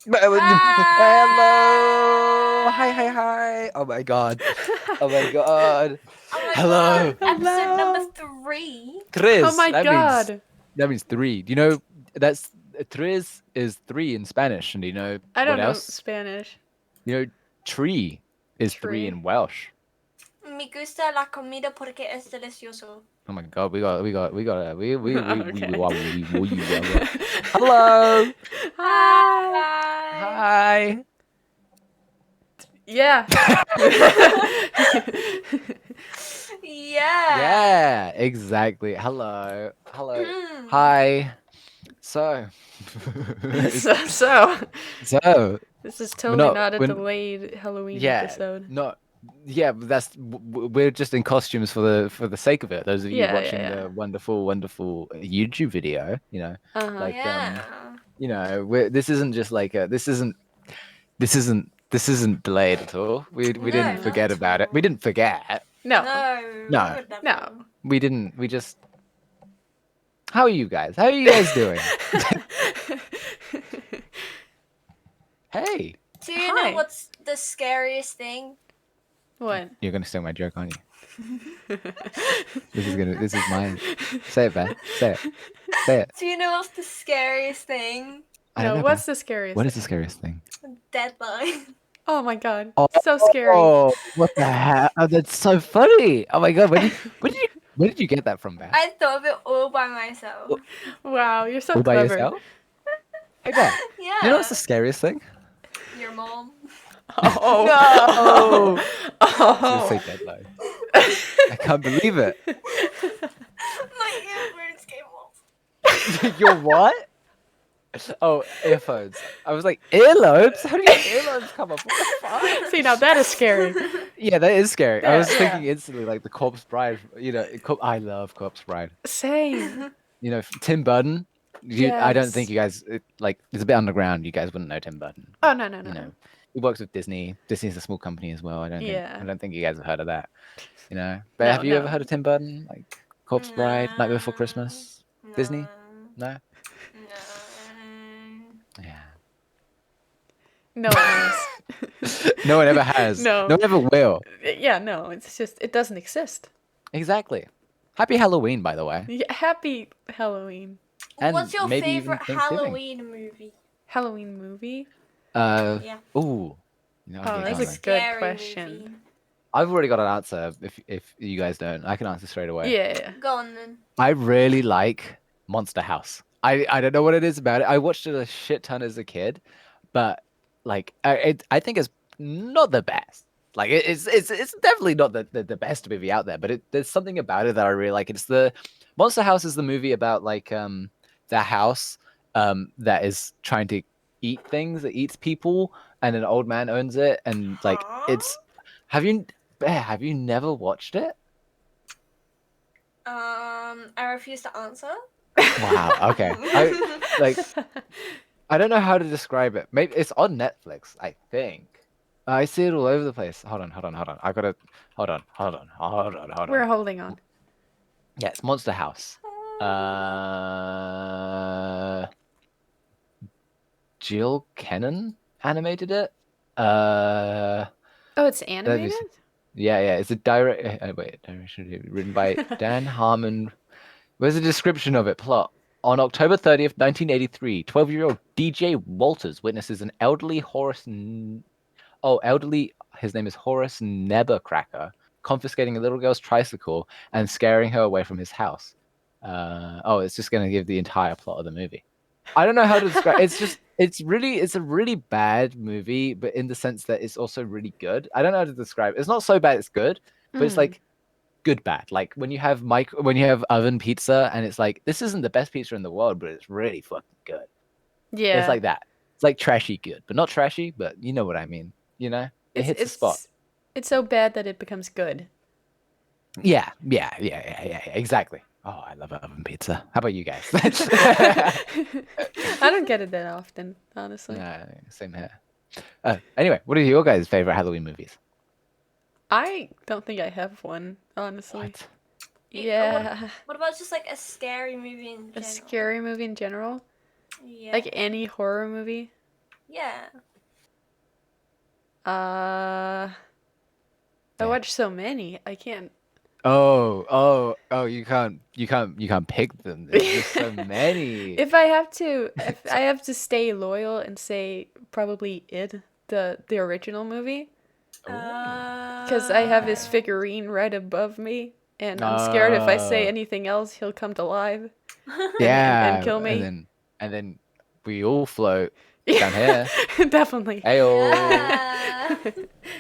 Hello. Hi, hi, Hi. hi. Oh my god. Oh my god. Oh my god. Hello. Episode number Hello. 3. Oh Tres. my god. That means three. Do you know that's tres is three in Spanish, and do you know I what don't know else? Spanish. You know, tree is three Tree. in Welsh. Me gusta la comida porque es delicioso. Oh my god, Okay. Hello. Hi. Hi. Hi. Yeah. Yeah. Yeah, exactly. Hello. Hello. Hmm. Hi. So, so, it's- so so this is we're totally not not a when delayed Halloween yeah, episode. not yeah, but we're just in costumes for the sake of it. Those of you Yeah, watching yeah, the wonderful YouTube video, yeah. Uh-huh. like Yeah. this isn't just like this isn't delayed at all. We No, didn't Uh-huh. not forget at about it. We all. didn't forget. No. No, we No, would never. No. we didn't. We just. How are you guys? How are you guys doing? Hey, Do you know Hi. what's the scariest thing? What? you're gonna steal my joke, aren't you? This is mine. Say it, Beth. Say it. Say it. Do you know what's the scariest thing? I don't No, know, what's Beth. the scariest What is the thing? scariest thing? Deadline. Oh my god. So scary. Oh, what the hell? Oh, that's so funny. Oh my god, where did you get that from, Beth? I thought of it all by myself. Wow, you're so All by clever. yourself? Hey, Beth. You know what's Yeah. the scariest thing? Your mom. Oh. No. I was gonna say Oh. deadline. I can't believe it. My earphones came off. Your what? Oh, earphones. I was like, earlobes? How do your earlobes come off? What the fuck? See, now that is scary. Yeah, that is scary. I Yeah, was thinking yeah. instantly like the Corpse Bride. I love Corpse Bride. Same. Tim Burton. I don't think Yes. you guys it's a bit underground. You guys wouldn't know Tim Burton. Oh, But, no, no, you no. know, he works with Disney. Disney's a small company as well. Yeah. I don't think you guys have heard of that. But No, have you ever no. heard of Tim Burton? Like Corpse Bride, Nightmare Before No. Christmas, Disney? No. No. No. Yeah. No one has. No one ever has. No. No one ever will. Yeah, no, it's just, it doesn't exist. Exactly. Happy Halloween, by the way, Yeah, happy Halloween. and What's your maybe even favorite Thanksgiving. Halloween movie? Halloween movie? Yeah. Ooh. No, Oh, okay, that's go a on then. good Scary question. movie. I've already got an answer. If you guys don't, I can answer straight away. Yeah. Go on then. I really like Monster House. I don't know what it is about it. I watched it a shit ton as a kid, but like I think it's not the best. Like it's definitely not the best movie out there, but there's something about it that I really like. It's the Monster House is the movie about like the house that is trying to eat things, that eats people, and an old man owns it, and like Huh? it's have you Bear, have you never watched it? I refuse to answer. Wow. Okay. I don't know how to describe it. Maybe it's on Netflix, I think. I see it all over the place. Hold on. I gotta hold We're on. holding on. Yeah, it's Monster House. Uh, Jill Kennan animated it. Oh, it's Let me animated? see. Yeah. It's a direct. Direction written by Dan Harmon. Where's the description of it? Plot. On October 30th, 1983, 12-year-old DJ Walters witnesses an elderly, his name is Horace Nebercracker, confiscating a little girl's tricycle and scaring her away from his house. It's just going to give the entire plot of the movie. I don't know how to describe. It's a really bad movie, but in the sense that it's also really good. I don't know how to describe it. It's not so bad it's good, but it's like good bad. Like when you have oven pizza and it's like this isn't the best pizza in the world, but it's really fucking good. It's Yeah. like that. It's like trashy good, but not trashy, but you know what I mean. It It's hits a spot. it's it's so bad that it becomes good. Yeah, exactly. Oh, I love oven pizza. How about you guys? I don't get it that often, honestly. No, same here. Anyway, what are your guys' favorite Halloween movies? I don't think I have one, honestly. What? Yeah. What about just like a scary movie in A general? scary movie in general? Yeah. Like any horror movie? Yeah. I Yeah. watch so many. I can't. Oh! You can't pick them. There's just so many. If I have to stay loyal and say probably the original movie, because I have his figurine right above me, and I'm scared if I say anything else, he'll come to life and kill me. And then we all float down here. Definitely. Ayo. Yeah.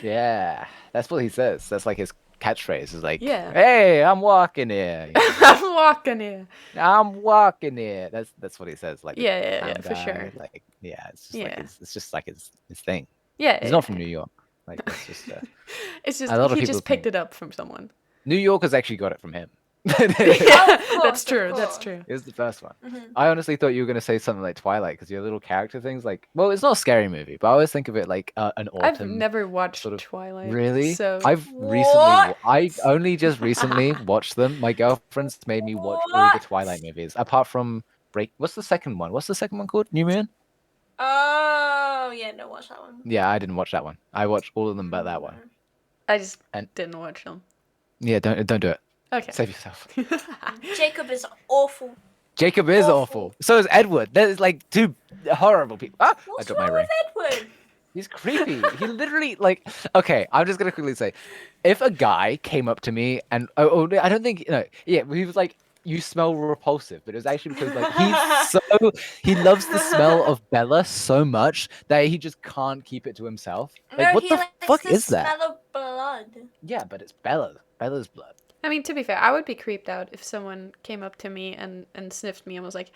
Yeah, that's what he says. That's like his catchphrase. Is like, Yeah. "Hey, I'm walking here. I'm walking here. I'm walking here." That's what he says. Like the Yeah, clown for guy. sure. Like, yeah, it's just like Yeah. it's just like his thing. Yeah, He's not from New York. Like that's just it's just a lot of he people just think picked it up from someone. New Yorkers actually got it from him. Yeah, Of that's course, true. of That's course. true. It was the first one. Mhm. I honestly thought you were gonna say something like Twilight because your little character things. Like, well, it's not a scary movie, but I always think of it like an I've autumn. never watched sort of- Twilight. Really? So I've What? I only just recently watched them. My girlfriend's made me watch all the What? Twilight movies, apart from Break. What's the second one? What's the second one called? New Moon? Oh, yeah, no, watch that one. Yeah, I didn't watch that one. I watched all of them but that one. I just And- didn't watch them. Yeah, don't do it. Okay. Save yourself. Jacob is awful. Jacob is awful. So is Edward. There's like two horrible people. Ah, I What's dropped my wrong ring. with Edward? He's creepy. He literally like. Okay, I'm just gonna quickly say, if a guy came up to me and I don't think yeah, he was like, "You smell repulsive," but it was actually because like he loves the smell of Bella so much that he just can't keep it to himself. Like, No, what he the likes fuck the is that? smell of blood. Yeah, but it's Bella's blood. I mean, to be fair, I would be creeped out if someone came up to me and sniffed me and was like,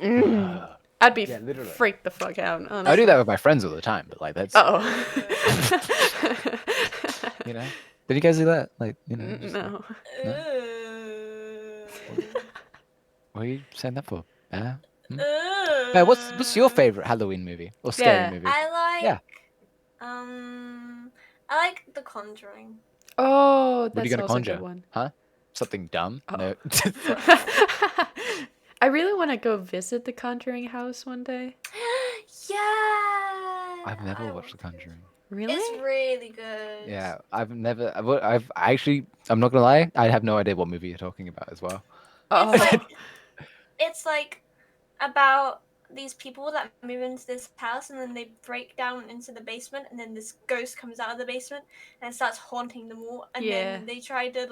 I'd be Yeah, literally. freaked the fuck out. Honestly. I do that with my friends all the time, but like that's Oh. you know. Did you guys do that? Like just, No. what are you saying that for? Hey, what's your favorite Halloween movie or scary Yeah. movie? I like. Yeah. I like The Conjuring. Oh, What are you that's gonna also a conjure? good one. Huh? Something dumb? Oh. No. I really want to go visit the Conjuring house one day. Yeah. I've never I watched The want to. Conjuring. Really? It's really good. Yeah, I've actually. I'm not gonna lie. I have no idea what movie you're talking about as well. Oh. It's like about these people that move into this house and then they break down into the basement and then this ghost comes out of the basement and starts haunting them all and Yeah. then they try to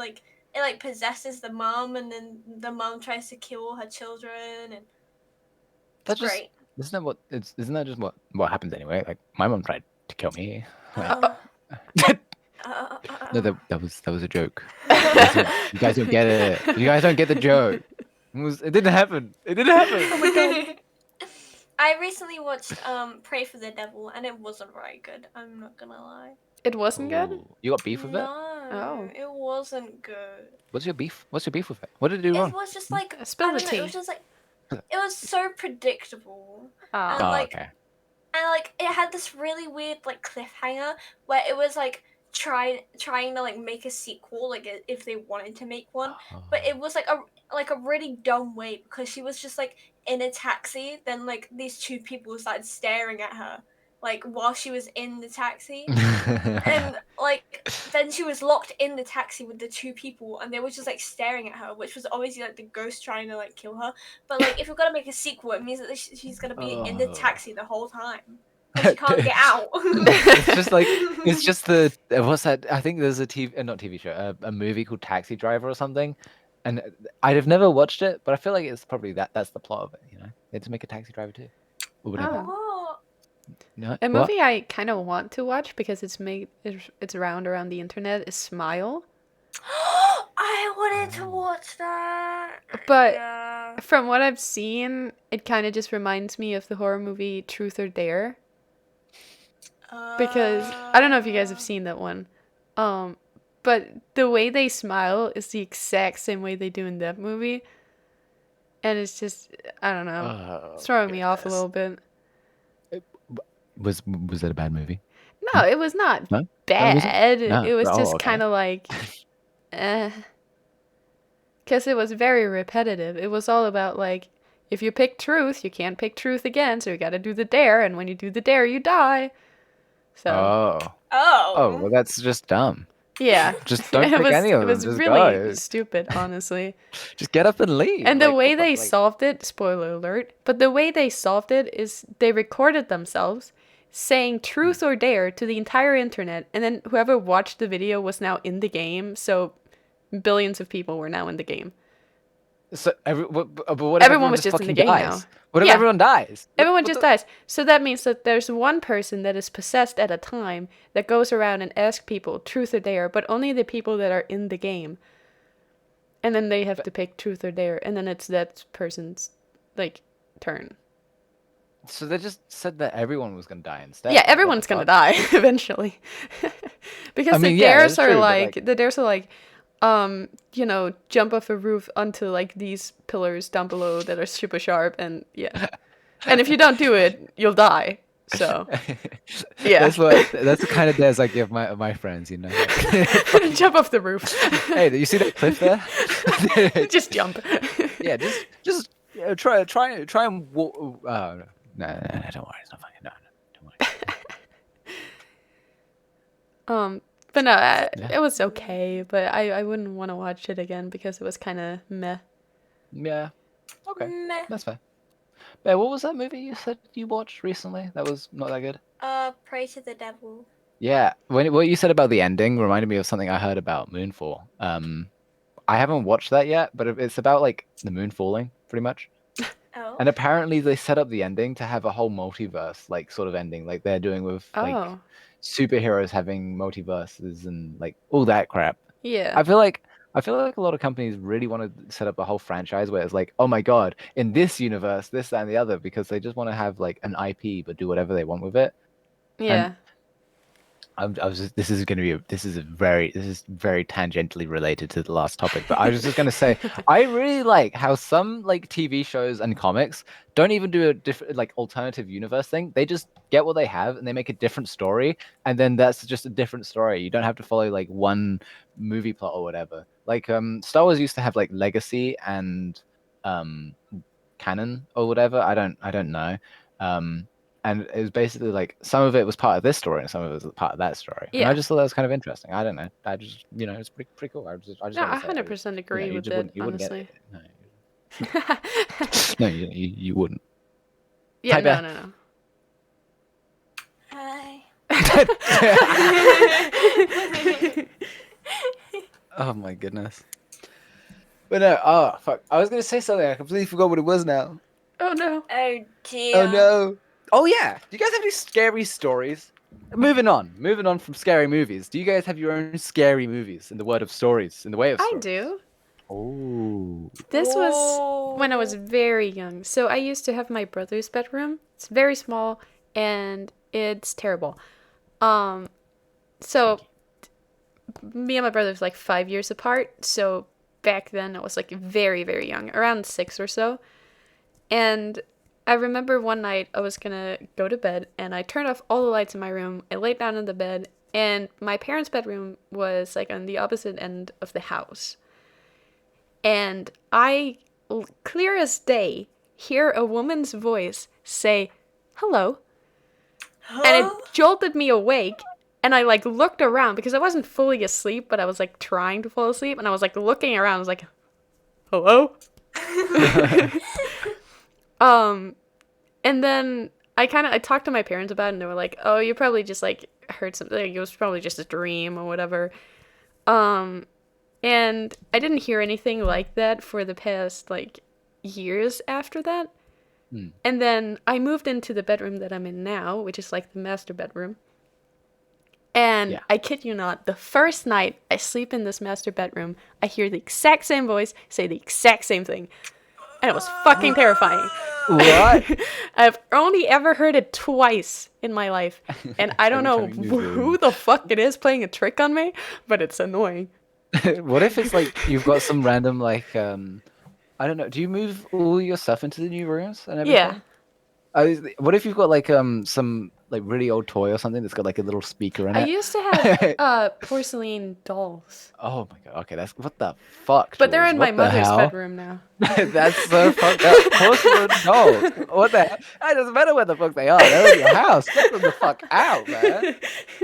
it possesses the mom and then the mom tries to kill all her children and That's it's just great. isn't that just what happens anyway? Like my mom tried to kill me. Uh, No, that was a joke. You guys don't get it. You guys don't get the joke. It didn't happen. It didn't happen. Oh my god. I recently watched Pray for the Devil and it wasn't very good. I'm not gonna lie. It wasn't good? Ooh. You got beef with it? No, Oh. it wasn't good. What's your beef? What's your beef with it? What did it do It wrong? was just like Spill I the don't know, tea. it was just like it was so predictable. Oh. Oh, like- okay. And like it had this really weird like cliffhanger where it was like trying to like make a sequel if they wanted to make one, but it was like a really dumb way because she was just like in a taxi, then like these two people started staring at her like while she was in the taxi. And like then she was locked in the taxi with the two people and they were just like staring at her, which was obviously like the ghost trying to like kill her. But like if you're gonna make a sequel, it means that she's gonna be in the taxi the whole time and she can't get out. It's just the what's that? I think there's a TV, not TV show, a movie called Taxi Driver or something. And I'd have never watched it, but I feel like it's probably that's the plot of it. You know, they had to make a Taxi Driver too, or whatever. Oh. Oh. No, A what? movie I kind of want to watch because it's around the internet is Smile. I wanted to watch that. But Yeah. from what I've seen, it kind of just reminds me of the horror movie Truth or Dare. Because I don't know if you guys have seen that one. But the way they smile is the exact same way they do in that movie. And it's just, I don't know, it's throwing me off a little bit. Was that a bad movie? No, it was not No? bad. No. It was Oh, just okay. kind of like, because it was very repetitive. It was all about like, if you pick truth, you can't pick truth again, so you gotta do the dare, and when you do the dare, you die. So. Oh, well, that's just dumb. Yeah. Just don't pick any of It them. was Just really go. stupid, honestly. Just get up and leave. And the Like, way what the- they like- solved it, spoiler alert, but the way they solved it is they recorded themselves saying truth or dare to the entire internet, and then whoever watched the video was now in the game, so billions of people were now in the game. So but what if Everyone was just in the game dies? now. What if Yeah. everyone dies? Everyone just dies. So that means that there's one person that is possessed at a time that goes around and asks people truth or dare, but only the people that are in the game. And then they have to pick truth or dare, and then it's that person's, like, turn. So they just said that everyone was gonna die instead. Yeah, everyone's gonna die eventually. Because the dares are like, you know, jump off a roof onto like these pillars down below that are super sharp, and yeah. And if you don't do it, you'll die. So yeah. That's the kind of dares I give my friends, you know. Jump off the roof. Hey, do you see that cliff there? Just jump. Yeah, just try and walk. No, don't worry, it's not funny. No, don't worry. But no, it was okay, but I wouldn't want to watch it again because it was kind of meh. Yeah. Okay, Meh. that's fair. Bear, what was that movie you said you watched recently? That was not that good. Pray to the Devil. Yeah, what you said about the ending reminded me of something I heard about Moonfall. I haven't watched that yet, but it's about like the moon falling, pretty much. Oh. And apparently they set up the ending to have a whole multiverse, like sort of ending, like they're doing with like superheroes having multiverses and like all that crap. Yeah. I feel like a lot of companies really want to set up a whole franchise where it's like, oh my god, in this universe, this, that, and the other, because they just want to have like an IP but do whatever they want with it. Yeah. This is very tangentially related to the last topic, but I was just gonna say I really like how some like TV shows and comics don't even do a different like alternative universe thing. They just get what they have and they make a different story, and then that's just a different story. You don't have to follow like one movie plot or whatever. Like Star Wars used to have like legacy and canon or whatever. I don't know. And it was basically like some of it was part of this story and some of it was part of that story. Yeah. And I just thought that was kind of interesting. I don't know. I just, you know, it's pretty cool. I just No, wanted I to say that 100% agree you with just it, you wouldn't get honestly. it. No, you wouldn't. Yeah, Hi, no, Beth. no. Hi. Oh my goodness. But no, oh fuck. I was gonna say something. I completely forgot what it was now. Oh no. Oh dear. Oh no. Oh yeah. Do you guys have any scary stories? Moving on from scary movies. Do you guys have your own scary movies in the way of stories? I do. Oh. This was when I was very young. So I used to have my brother's bedroom. It's very small and it's terrible. So me and my brother was like 5 years apart. So back then I was like very, very young, around 6 or so. And I remember one night I was gonna go to bed and I turned off all the lights in my room. I laid down in the bed and my parents' bedroom was like on the opposite end of the house. And I, clear as day, hear a woman's voice say, "Hello." And it jolted me awake. And I like looked around because I wasn't fully asleep, but I was like trying to fall asleep. And I was like looking around. I was like, "Hello?" And then I talked to my parents about it and they were like, "Oh, you probably just like heard something. It was probably just a dream or whatever." And I didn't hear anything like that for the past like years after that. And then I moved into the bedroom that I'm in now, which is like the master bedroom. And I kid you not, the first night I sleep in this master bedroom, I hear the exact same voice say the exact same thing. And it was fucking terrifying. What? I've only ever heard it twice in my life. And I don't know who the fuck it is playing a trick on me, but it's annoying. What if it's like you've got some random like I don't know, do you move all your stuff into the new rooms and everything? Yeah. What if you've got like some like really old toy or something that's got like a little speaker in I it? used to have porcelain dolls. Oh my god. Okay, that's what the fuck. But they're Jules? in my What the mother's hell? bedroom now. That's so fucked up. Porcelain dolls. What the hell? It doesn't matter where the fuck they are. They're in your house. Get them the fuck out, man.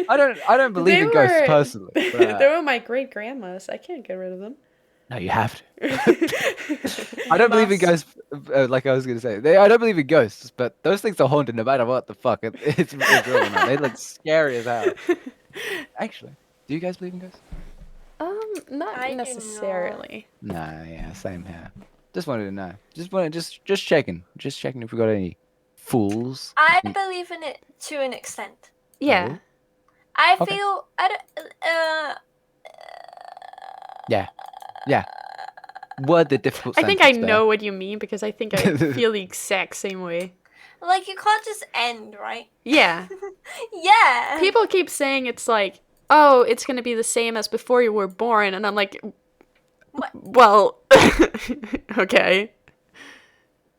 I don't believe They in ghosts were- personally. They But, were my great grandma's. I can't get rid of them. no, you have to. I don't believe in ghosts. Like I was gonna say, I don't believe in ghosts, but those things are haunted no matter what the fuck. It's real or not. They look scary as hell. Actually, do you guys believe in ghosts? Not I do not. necessarily. Nah, yeah, same here. Just wanted to know. Just checking. Just checking if we got any fools. I believe in it to an extent. Yeah. I Okay. feel I don't. Yeah. Word the difficult. I think I sentence know what you mean because I think I feel the exact same way. Like you can't just end, right? Yeah. Yeah. People keep saying it's like, oh, it's gonna be the same as before you were born, and I'm like, What? well, okay.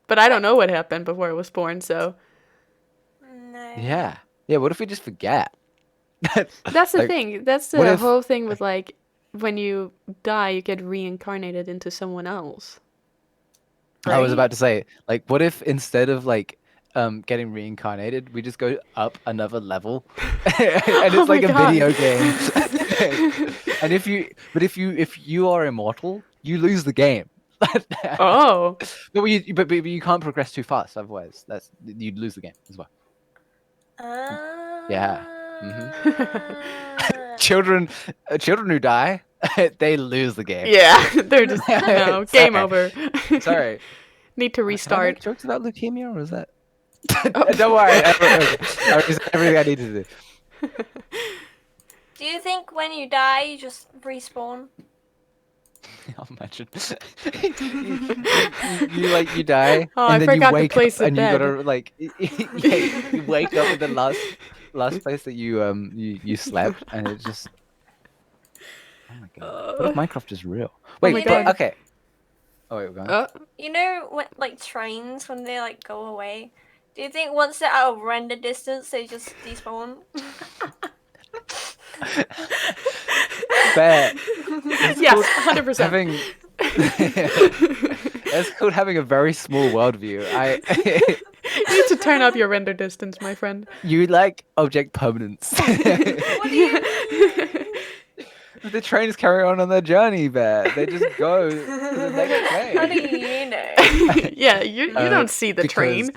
But I don't know what happened before I was born, so No. Yeah. Yeah. What if we just forget? that's the Like, thing. That's what the if- whole thing with like when you die, you get reincarnated into someone else. I was Right? about to say, like, what if instead of like getting reincarnated, we just go up another level, and Oh it's like my a God. video game. And if you are immortal, you lose the game. Oh. But you can't progress too fast, otherwise you'd lose the game as well. Yeah. Children who die, they lose the game. Yeah, they're just no game Sorry. over. Sorry. Need to Can I make restart. jokes about leukemia, or is that? Oh. Don't worry. Everything I need to do. Do you think when you die you just respawn? I'll imagine. You die, Oh, I and then you forgot the wake place up, of and you bed. gotta like, you wake up in the last place that you slept, and it's just. Oh my god! What if Minecraft is real? Wait, my but, God. okay. Oh wait, we're going. You know when like trains when they like go away? Do you think once they're out of render distance they just despawn? Bet. Yes, 100%. Having. It's called having a very small worldview. You need to turn up your render distance, my friend. You like object permanence. What do you The trains carry on their journey, Bear. They just go to the next How do place. you know? Yeah, you don't see the because- train.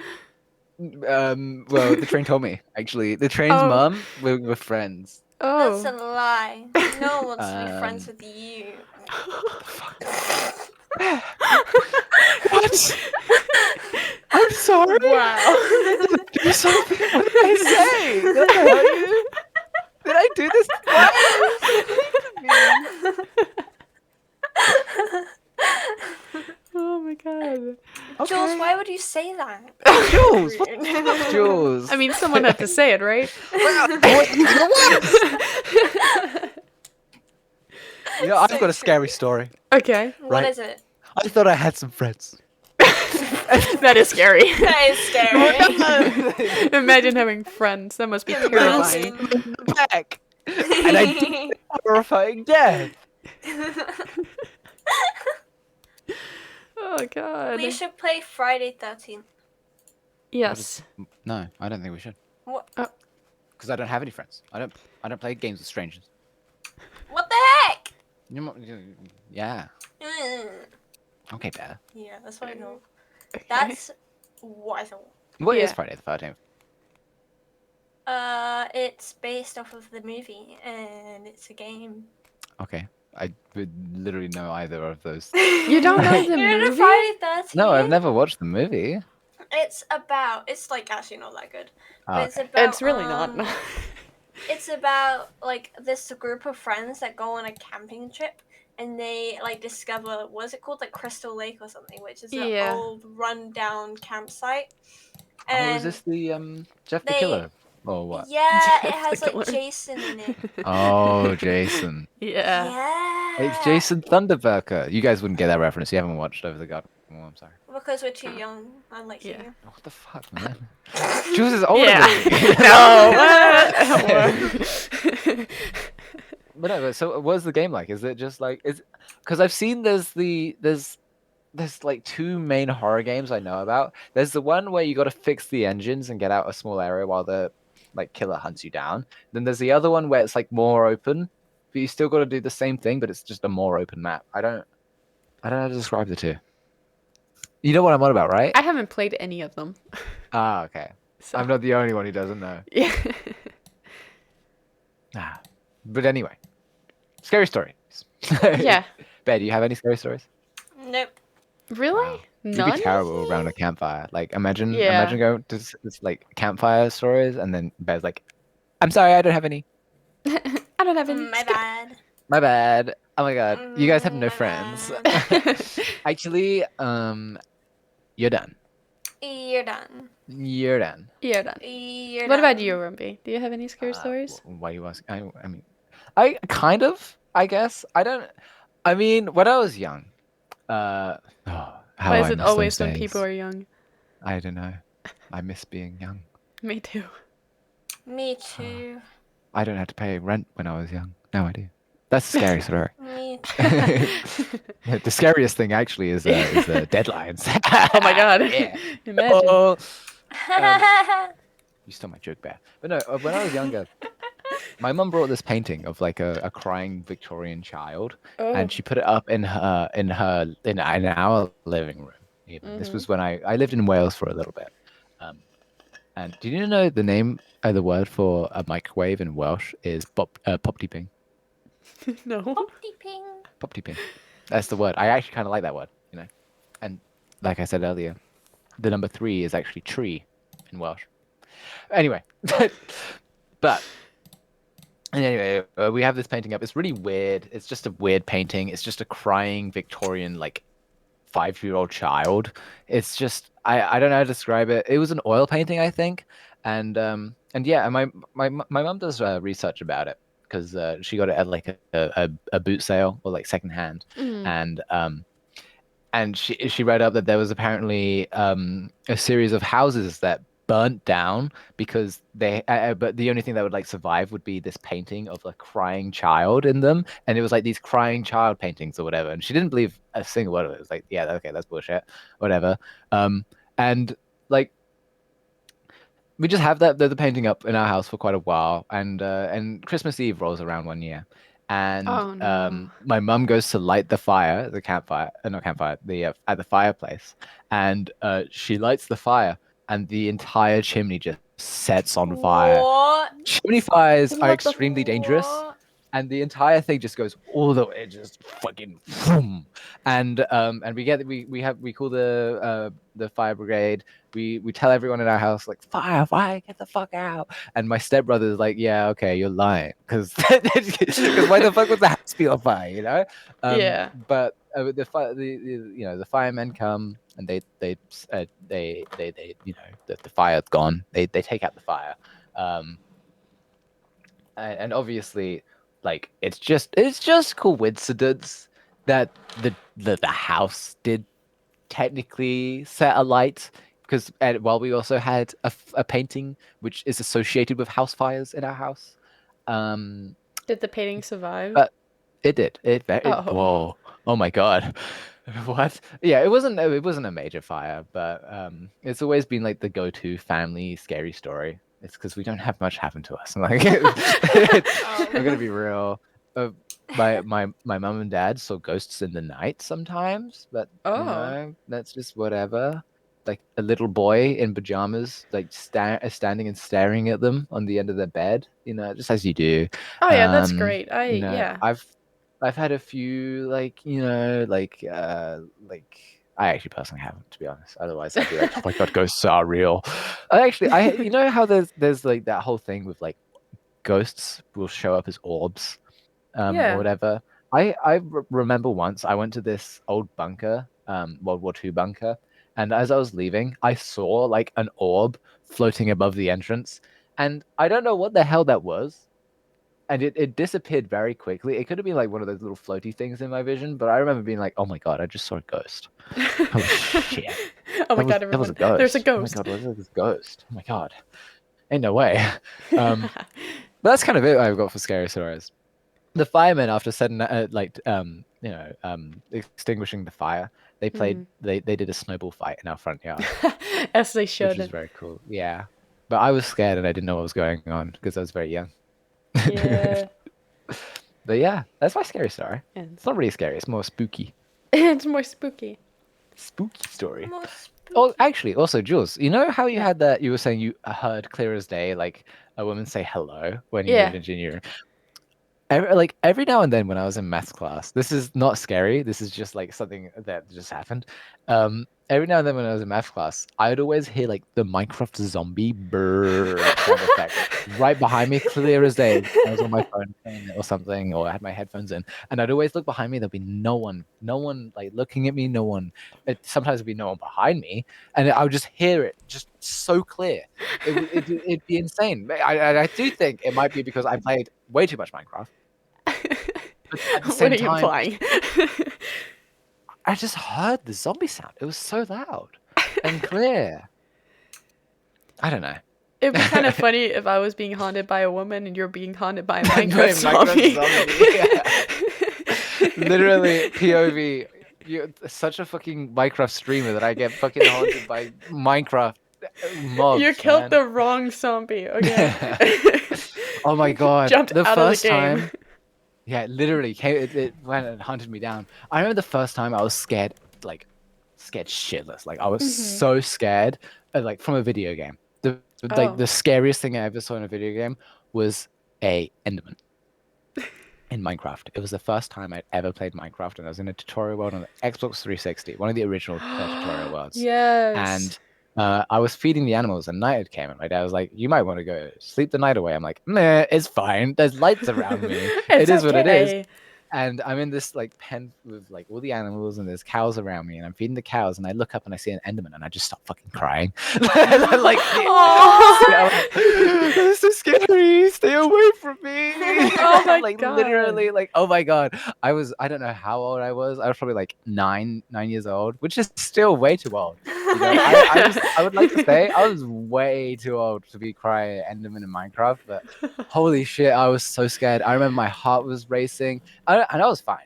Well, the train told me, actually. The train's Oh. mum, we're friends. That's a Oh. lie. No one wants to be friends Um, with you. What? I'm sorry. Wow. Do something. What did I say? Did I hurt you? Did I do this? Oh my god. Jules, why would you say that? Jules, what the fuck, Jules? I mean, someone had to say it, right? You know, I've got a scary story. Okay. What Right. is it? I thought I had some friends. That is scary. That is scary. Imagine having friends. That must be terrifying. Back, and I did a horrifying death. Oh god. We should play Friday 13th. Yes. No, I don't think we should. What? Because I don't have any friends. I don't play games with strangers. What the heck? Yeah. Mm. Okay, Bear. Yeah, that's what I know. Okay. That's what I thought. What is Yeah. Friday the 13th? It's based off of the movie, and it's a game. Okay. I would literally know either of those. You don't know the You know the movie? Friday 13th? No, I've never watched the movie. It's like actually not that good. Oh, But it's okay. about. It's really not. It's about like this group of friends that go on a camping trip, and they like discover what's it called, like Crystal Lake or something, which is an Yeah. old rundown campsite. Oh, And is this the Jeff the they- Killer? Or what? yeah, Jeff it the has like Killer. Jason in it. Oh, Jason. Yeah. Yeah. It's Jason Thunderburger. You guys wouldn't get that reference. You haven't watched Over the Oh, I'm sorry. Because we're too young, unlike Yeah. you. What the fuck, man? Jules is older Yeah. than me. No. What? But no, so what is the game like? Is it just like because I've seen there's like two main horror games I know about. There's the one where you got to fix the engines and get out a small area while the like killer hunts you down. Then there's the other one where it's like more open, but you still got to do the same thing, but it's just a more open map. I don't know how to describe the two. You know what I'm on about, right? I haven't played any of them. Ah, okay. So. I'm not the only one who doesn't know. Yeah. Ah, but anyway, scary stories. Yeah. Bear, do you have any scary stories? Nope. Really? Wow. You'd None? be terrible around a campfire. Like imagine Yeah. going to this like campfire stories and then Bear's like, I'm sorry, I don't have any. I don't have any. My Skip. bad. My bad. Oh my god. You guys have no My friends. bad. Actually, you're done. You're done. You're done. You're done. You're What done. about you, Rumpy? Do you have any scary stories? Why you ask? I mean, I kind of, I guess. I don't. I mean, when I was young, oh, how Why is I it miss always those when days. people are young? I don't know. I miss being young. Me too. Me too. I don't have to pay rent when I was young. Now I do. That's a scary story. Me too. The scariest thing actually is deadlines. Oh my god. Yeah. Imagine. Oh, you stole my joke, Bear. But no, when I was younger, my mum brought this painting of like a crying Victorian child, Oh. and she put it up in our living room. Even this was when I lived in Wales for a little bit. And did you know the name, the word for a microwave in Welsh is pop-ping. No. Pop-de-ping. Pop-ping. That's the word. I actually kind of like that word, you know. And like I said earlier, the number 3 is actually tree in Welsh. Anyway, but anyway, we have this painting up. It's really weird. It's just a weird painting. It's just a crying Victorian like 5-year-old child. It's just I don't know how to describe it. It was an oil painting, I think, and yeah, and my mum does research about it because she got it at like a boot sale or like secondhand, and she read up that there was apparently a series of houses that burnt down because but the only thing that would like survive would be this painting of a crying child in them, and it was like these crying child paintings or whatever, and she didn't believe a single word of it. It was like, yeah, okay, that's bullshit, whatever. And like we just have the painting up in our house for quite a while, and Christmas Eve rolls around one year, and Oh, no. my mum goes to light the fire, the campfire, not campfire, the at the fireplace, and she lights the fire, and the entire chimney just sets on fire. What? Chimney fires are What the extremely dangerous, What? and the entire thing just goes all the way, just fucking boom. And we call the fire brigade. We tell everyone in our house like, fire, get the fuck out. And my stepbrother's like, yeah, okay, you're lying, because why the fuck would the house be on fire, you know? Yeah. But the firemen come, and they you know, the fire's gone. They take out the fire, and obviously, like it's just coincidence that the house did technically set alight, because while we also had a painting which is associated with house fires in our house. Did the painting survive? But it did. Oh. Whoa. Oh my god. What? Yeah, it wasn't a major fire, but it's always been like the go-to family scary story. It's because we don't have much happen to us. Like, I'm gonna be real. My mum and dad saw ghosts in the night sometimes, but Oh. that's just whatever. Like a little boy in pajamas, like standing and staring at them on the end of their bed, just as you do. Oh yeah, that's great. Yeah. I've had a few like I actually personally haven't, to be honest. Otherwise I'd be like, oh my god, ghosts are real. I you know how there's like that whole thing with like ghosts will show up as orbs, Yeah. or whatever. I remember once I went to this old bunker, World War II bunker, and as I was leaving, I saw like an orb floating above the entrance, and I don't know what the hell that was, and it disappeared very quickly. It could have been like one of those little floaty things in my vision, but I remember being like, "Oh my god, I just saw a ghost! Holy shit! Oh my god, That was a everyone. ghost! There's a Oh my ghost. god, what is this ghost? Oh my god, ain't no way." But that's kind of it I've got for scary stories. The firemen, after setting extinguishing the fire, they played they did a snowball fight in our front yard, As they which should. was very cool. Yeah, but I was scared and I didn't know what was going on because I was very young. Yeah. But yeah, that's my scary story. And It's not really scary. It's more spooky. it's more spooky. Spooky story. More spooky. Oh, actually, also, Jules, you know how you Yeah. had that? You were saying you heard clear as day, like a woman say hello when you Yeah. moved into your room. Every now and then when I was in maths class, this is not scary. This is just like something that just happened. Every now and then when I was in maths class, I'd always hear like the Minecraft zombie brrr sound effect right behind me, clear as day. I was on my phone playing it or something, or I had my headphones in, and I'd always look behind me. There'd be no one like looking at me. No one. Sometimes it'd be no one behind me, and I would just hear it just so clear. It'd be insane. I do think it might be because I played way too much Minecraft. But at the What same are you time, implying? I just heard the zombie sound. It was so loud and clear. I don't know. It'd be kind of funny if I was being haunted by a woman and you're being haunted by a By Minecraft zombie. Yeah. Literally, POV. You're such a fucking Minecraft streamer that I get fucking haunted by Minecraft mobs. You killed man. the wrong zombie. Okay. Oh my god! Jumped the out of the first game. time. Yeah, it literally came. It went and hunted me down. I remember the first time I was scared, like scared shitless. Like I was so scared, like from a video game. The scariest thing I ever saw in a video game was a Enderman in Minecraft. It was the first time I'd ever played Minecraft, and I was in a tutorial world on the Xbox 360, one of the original tutorial worlds. Yes. And I was feeding the animals, and night had came, and my dad was like, "You might want to go sleep the night away." I'm like, "Nah, it's fine. There's lights around me. It is what it is." And I'm in this like pen with like all the animals, and there's cows around me, and I'm feeding the cows, and I look up and I see an Enderman, and I just start fucking crying. Like, it's so scary. Stay away from me. Oh my like god. literally, like, oh my god. I don't know how old I was. I was probably like 9 years old, which is still way too old. You know, I would like to say I was way too old to be crying at Enderman in Minecraft, but holy shit, I was so scared. I remember my heart was racing. And I was fine.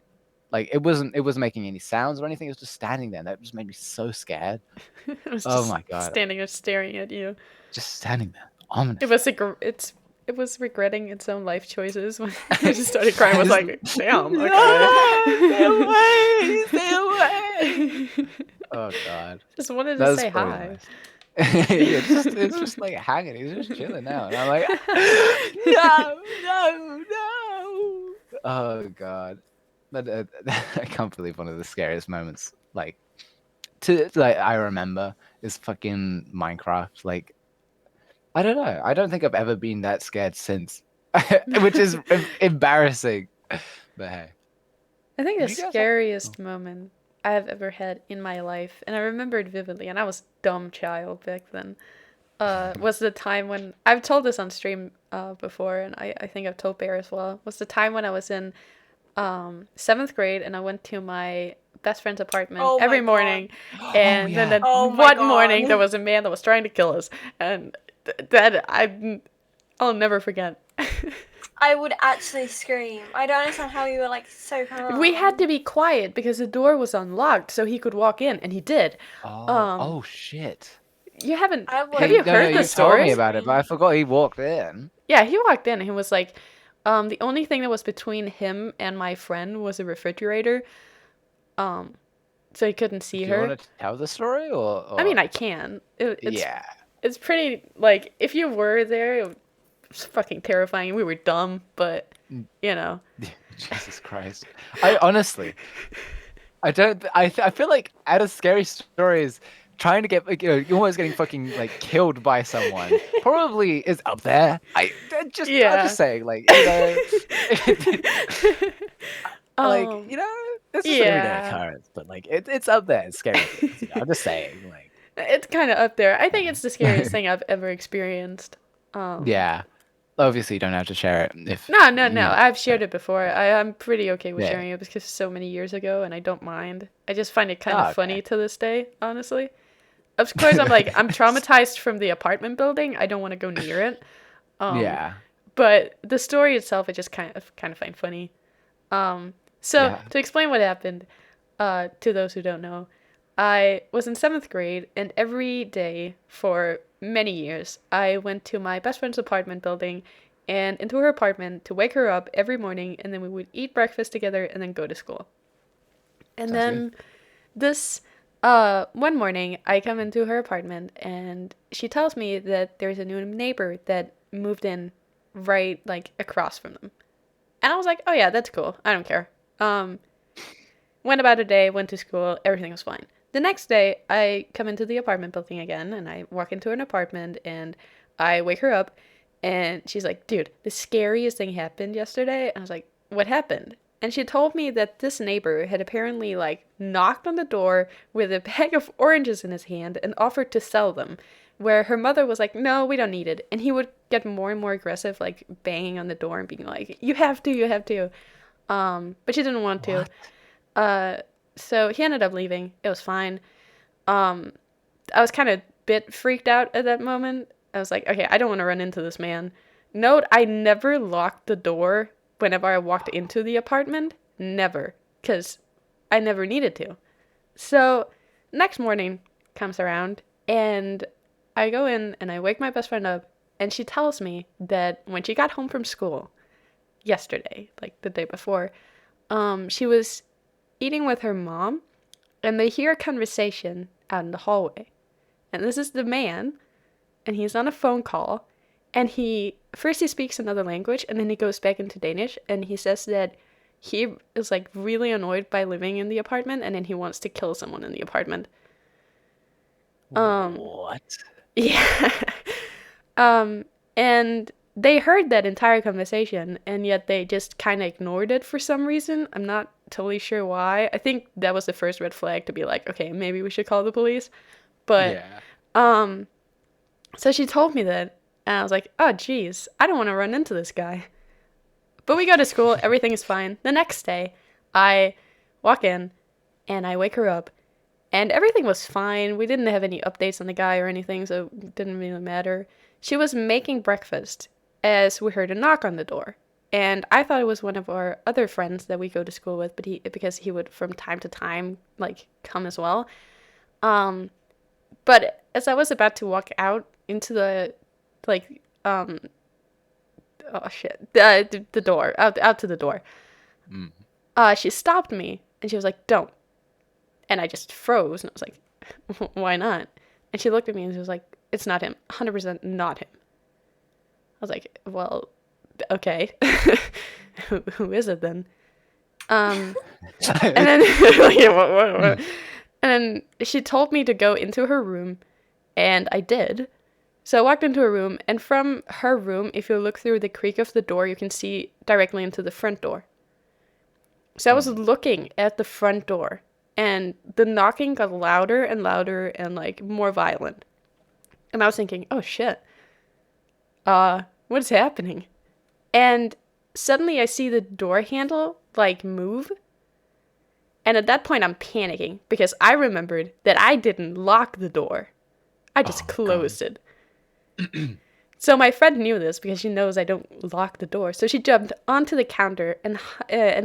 Like it wasn't making any sounds or anything. It was just standing there. And that just made me so scared. It was Oh just my god. standing there staring at you. Just standing there. Ominous. It was regretting its own life choices when it just started crying. I was like, damn, okay. Stay away. Oh god. Just wanted to say hi. Nice. Yeah, it's just like hanging. He's just chilling now, and I'm like, no. Oh god, but I can't believe one of the scariest moments, like I remember is fucking Minecraft. Like, I don't know. I don't think I've ever been that scared since, which is embarrassing. But hey, I think the Did you guys scariest moment I've ever had in my life, and I remember it vividly, and I was a dumb child back then, was the time when, I've told this on stream before, and I think I've told Bear as well, was the time when I was in 7th grade, and I went to my best friend's apartment every morning, and then one morning there was a man that was trying to kill us, and that I'll never forget. I would actually scream. I don't understand how you were like so calm. We had to be quiet because the door was unlocked, so he could walk in, and he did. Oh shit! You haven't? I Have you heard the you story? told me about it, but I forgot he walked in. Yeah, he walked in, and he was like, the only thing that was between him and my friend was a refrigerator. So he couldn't see her. Do you want to tell the story, or? I mean, I can. Yeah. It's pretty, like, if you were there, it was fucking terrifying. We were dumb, but, you know. Jesus Christ. I honestly, I feel like out of scary stories, trying to get, like, you're almost getting fucking, like, killed by someone probably is up there. I'm just saying, like, you know. Like, you know, this is an everyday occurrence, but, like, it's up there. It's scary. You know? I'm just saying, like. It's kind of up there. I think it's the scariest thing I've ever experienced. Yeah. Obviously, you don't have to share it if. No. Yeah. I've shared it before. I'm pretty okay with Yeah. sharing it because so many years ago, and I don't mind. I just find it kind Oh, of okay. funny to this day, honestly. Of course, I'm traumatized from the apartment building. I don't want to go near it. Yeah. But the story itself, I just kind of find funny. So Yeah. to explain what happened, to those who don't know, I was in 7th grade, and every day for many years, I went to my best friend's apartment building and into her apartment to wake her up every morning, and then we would eat breakfast together and then go to school. And Sounds then this one morning, I come into her apartment, and she tells me that there's a new neighbor that moved in right, like, across from them. And I was like, oh yeah, that's cool. I don't care. Went about a day, went to school, everything was fine. The next day, I come into the apartment building again, and I walk into an apartment, and I wake her up, and she's like, dude, the scariest thing happened yesterday. And I was like, what happened? And she told me that this neighbor had apparently, like, knocked on the door with a bag of oranges in his hand and offered to sell them, where her mother was like, no, we don't need it. And he would get more and more aggressive, like, banging on the door and being like, you have to, you have to. But she didn't want to. So he ended up leaving. It was fine. I was kind of bit freaked out at that moment. I was like, okay, I don't want to run into this man. Note, I never locked the door whenever I walked into the apartment. Never. Because I never needed to. So, next morning comes around, and I go in, and I wake my best friend up, and she tells me that when she got home from school yesterday, like the day before, she was eating with her mom, and they hear a conversation out in the hallway. And this is the man, and he's on a phone call, and he speaks another language, and then he goes back into Danish, and he says that he is, like, really annoyed by living in the apartment, and then he wants to kill someone in the apartment. What? Yeah. And they heard that entire conversation, and yet they just kind of ignored it for some reason. I'm not totally sure why. I think that was the first red flag to be like, okay, maybe we should call the police. But, so she told me that, and I was like, oh, geez, I don't want to run into this guy. But we go to school, everything is fine. The next day, I walk in, and I wake her up, and everything was fine. We didn't have any updates on the guy or anything, so it didn't really matter. She was making breakfast as we heard a knock on the door. And I thought it was one of our other friends that we go to school with, because he would from time to time, like, come as well. But as I was about to walk out into the, like, oh shit, the door, out to the door, she stopped me, and she was like, don't. And I just froze, and I was like, why not? And she looked at me, and she was like, it's not him. 100% not him. I was like, well, okay. Who is it then? And then, and then she told me to go into her room, and I did. So I walked into her room, and from her room, if you look through the creak of the door, you can see directly into the front door. So I was looking at the front door, and the knocking got louder and louder and, like, more violent. And I was thinking, oh shit. What is happening? And suddenly I see the door handle, like, move. And at that point I'm panicking because I remembered that I didn't lock the door. I just closed it. So my friend knew this because she knows I don't lock the door. So she jumped onto the counter and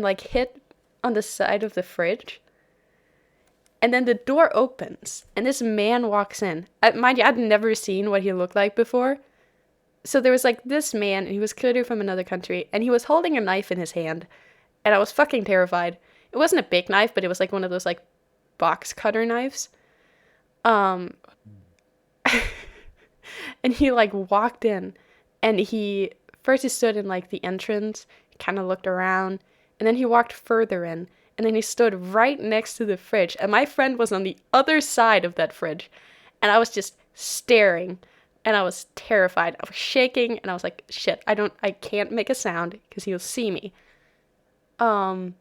like hit on the side of the fridge. And then the door opens, and this man walks in. Mind you, I'd never seen what he looked like before. So there was, like, this man, and he was clearly from another country, and he was holding a knife in his hand. And I was fucking terrified. It wasn't a big knife, but it was, like, one of those, like, box cutter knives. And he, like, walked in, and he stood in, like, the entrance, kind of looked around, and then he walked further in. And then he stood right next to the fridge. And my friend was on the other side of that fridge. And I was just staring. And I was terrified. I was shaking. And I was like, shit, I can't make a sound because he'll see me. And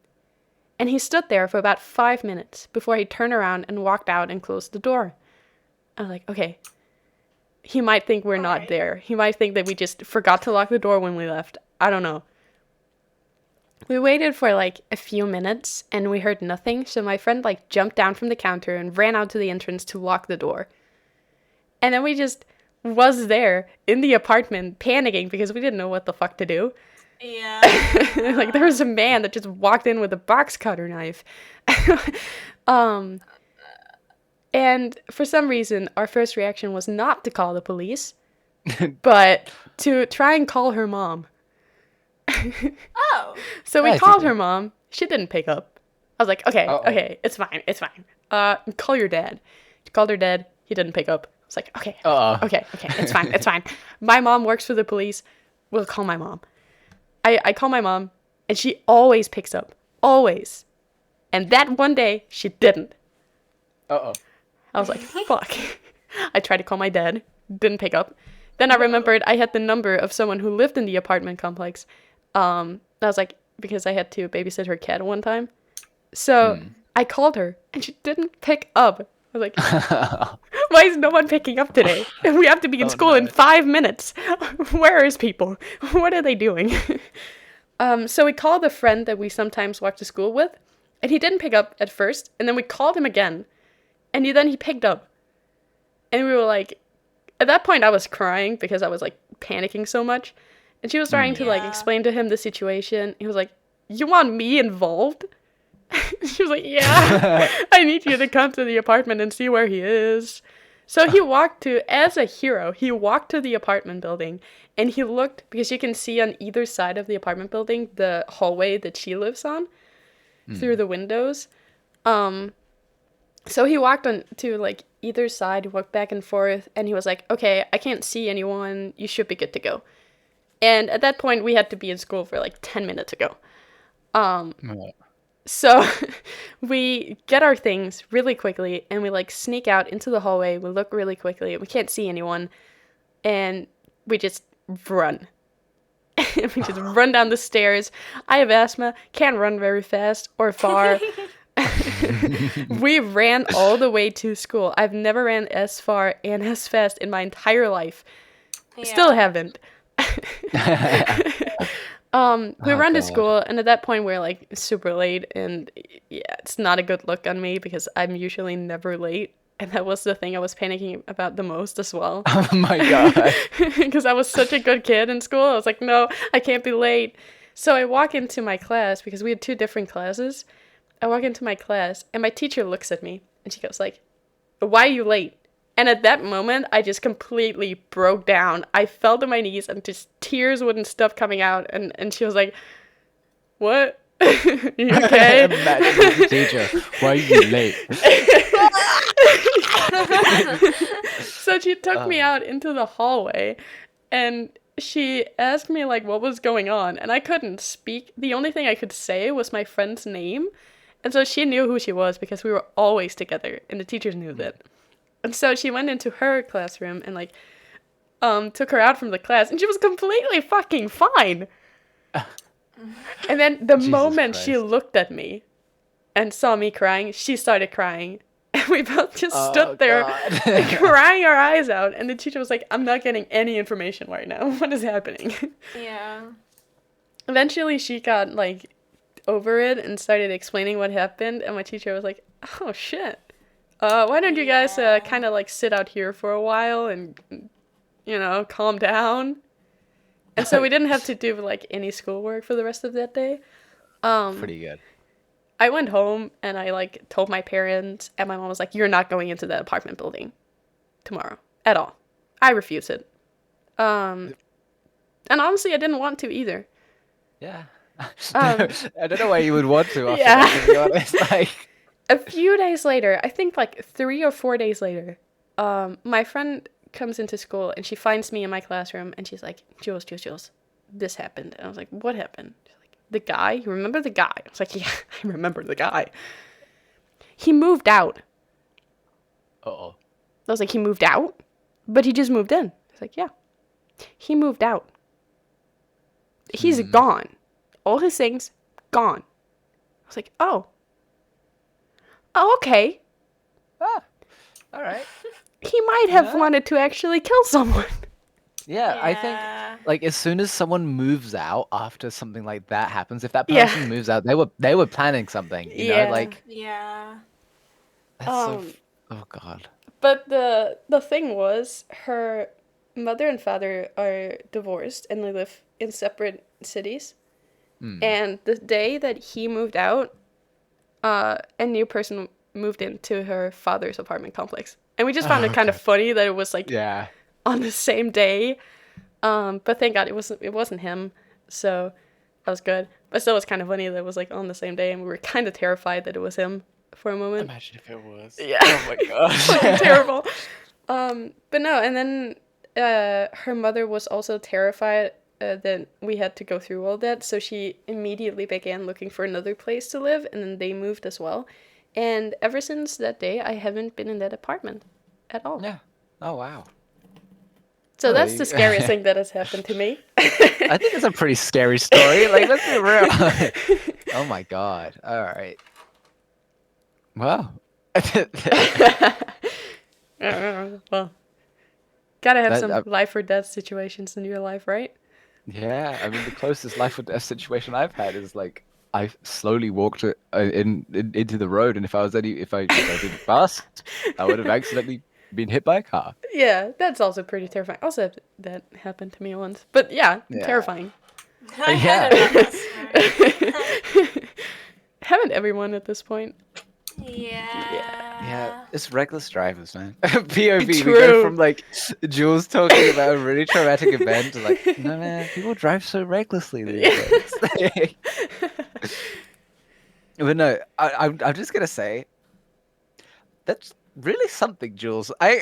he stood there for about 5 minutes before he turned around and walked out and closed the door. I was like, okay, he might think we're not there. He might think that we just forgot to lock the door when we left. I don't know. We waited for like a few minutes and we heard nothing. So my friend like jumped down from the counter and ran out to the entrance to lock the door. And then we just was there in the apartment panicking because we didn't know what the fuck to do. Yeah. Like there was a man that just walked in with a box cutter knife. And for some reason, our first reaction was not to call the police, but to try and call her mom. Oh. So we That's called easy. her mom. She didn't pick up. I was like, okay, Uh-oh. okay, it's fine, it's fine. Call your dad. She called her dad. He didn't pick up. I was like, okay, Uh-oh. okay, it's fine, it's fine. My mom works for the police. We'll call my mom. I call my mom, and she always picks up. Always. And that one day, she didn't. Uh-oh. I was like, fuck. I tried to call my dad. Didn't pick up. Then I remembered I had the number of someone who lived in the apartment complex. I was like, because I had to babysit her cat one time. So I called her, and she didn't pick up. I was like, why is no one picking up today? We have to be in school in 5 minutes. Where is people? What are they doing? So we called a friend that we sometimes walk to school with, and he didn't pick up at first, and then we called him again, and then he picked up. And we were like, at that point I was crying because I was like panicking so much, and she was trying to like explain to him the situation. He was like, you want me involved? She was like, yeah, I need you to come to the apartment and see where he is. So he walked as a hero, he walked to the apartment building, and he looked, because you can see on either side of the apartment building the hallway that she lives on through the windows. So he walked on to like either side, he walked back and forth, and he was like, okay, I can't see anyone, you should be good to go. And at that point, we had to be in school for like 10 minutes ago. So we get our things really quickly, and we like sneak out into the hallway. We look really quickly. We can't see anyone, and we just run. We just run down the stairs. I have asthma, can't run very fast or far. We ran all the way to school. I've never ran as far and as fast in my entire life. Still haven't. We run to school, and at that point we're like super late, and yeah, it's not a good look on me because I'm usually never late, and that was the thing I was panicking about the most as well. Oh my god. Because I was such a good kid in school. I was like, no, I can't be late. So I walk into my class, because we had 2 different classes. I walk into my class, and my teacher looks at me, and she goes like, why are you late? And at that moment, I just completely broke down. I fell to my knees, and just tears wouldn't stop coming out. And she was like, what? You okay? Imagine the teacher. Why are you late? So she took me out into the hallway, and she asked me like what was going on, and I couldn't speak. The only thing I could say was my friend's name. And so she knew who she was because we were always together, and the teachers knew that. And so she went into her classroom and like took her out from the class, and she was completely fucking fine. And then the moment she looked at me and saw me crying, she started crying. And we both just stood there crying our eyes out. And the teacher was like, I'm not getting any information right now. What is happening? Yeah. Eventually she got like over it and started explaining what happened. And my teacher was like, oh shit. Why don't you guys kind of like sit out here for a while and, you know, calm down? And so we didn't have to do like any schoolwork for the rest of that day. Pretty good. I went home and I like told my parents, and my mom was like, you're not going into that apartment building tomorrow at all. I refuse it. And honestly, I didn't want to either. Yeah. I don't know why you would want to after Yeah. that, to be honest. Like, A few days later, I think like 3 or 4 days later, my friend comes into school and she finds me in my classroom and she's like, Jules, this happened. And I was like, what happened? She's like, the guy? You remember the guy? I was like, yeah, I remember the guy. He moved out. uh-oh. I was like, he moved out? But he just moved in. I was like, yeah. He moved out. He's gone. All his things, gone. I was like, oh. Oh, okay. Ah, all right. he might have wanted to actually kill someone. Yeah, I think like as soon as someone moves out after something like that happens, if that Yeah. person moves out, they were planning something, you know, like Yeah. that's so oh god. But the thing was, her mother and father are divorced and they live in separate cities. And the day that he moved out, a new person moved into her father's apartment complex. And we just found it kind of funny that it was like on the same day. But thank God it wasn't him. So that was good. But still, it was kind of funny that it was like on the same day, and we were kind of terrified that it was him for a moment. Imagine if it was. Yeah. Oh my gosh. So terrible. But no, and then her mother was also terrified that we had to go through all that, so she immediately began looking for another place to live, and then they moved as well. And ever since that day, I haven't been in that apartment at all. Yeah. Oh wow. So that's the scariest thing that has happened to me. I think it's a pretty scary story. Like, let's be real. Oh my god. All right. Wow. Well, gotta have some life or death situations in your life, right? Yeah, I mean the closest life or death situation I've had is like I slowly walked into the road, and if I did fast, I would have accidentally been hit by a car. Yeah, that's also pretty terrifying. Also, that happened to me once, but yeah. Terrifying. Haven't everyone at this point? Yeah, it's reckless drivers, man. POV, we go from like Jules talking about a really traumatic event to like, no man, people drive so recklessly these days. But no, I'm just gonna say that's really something, Jules. I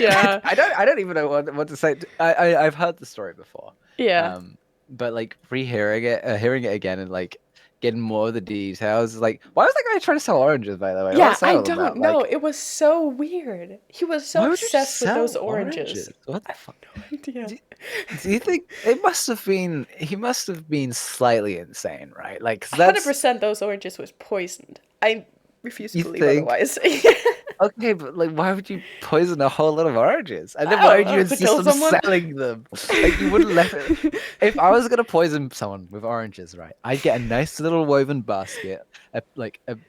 don't even know what to say. I've heard the story before. Yeah. But like hearing it again and like getting more of the details. Like, why was that guy trying to sell oranges, by the way? Yeah, I don't know. Like, it was so weird. He was so obsessed with those oranges. What the fuck? No idea. Do you think it must have been? He must have been slightly insane, right? Like, 100% those oranges was poisoned. I refuse to believe otherwise. Okay, but like, why would you poison a whole lot of oranges? And then why would you insist on selling them? Like, you wouldn't let it. If I was gonna poison someone with oranges, right, I'd get a nice little woven basket, a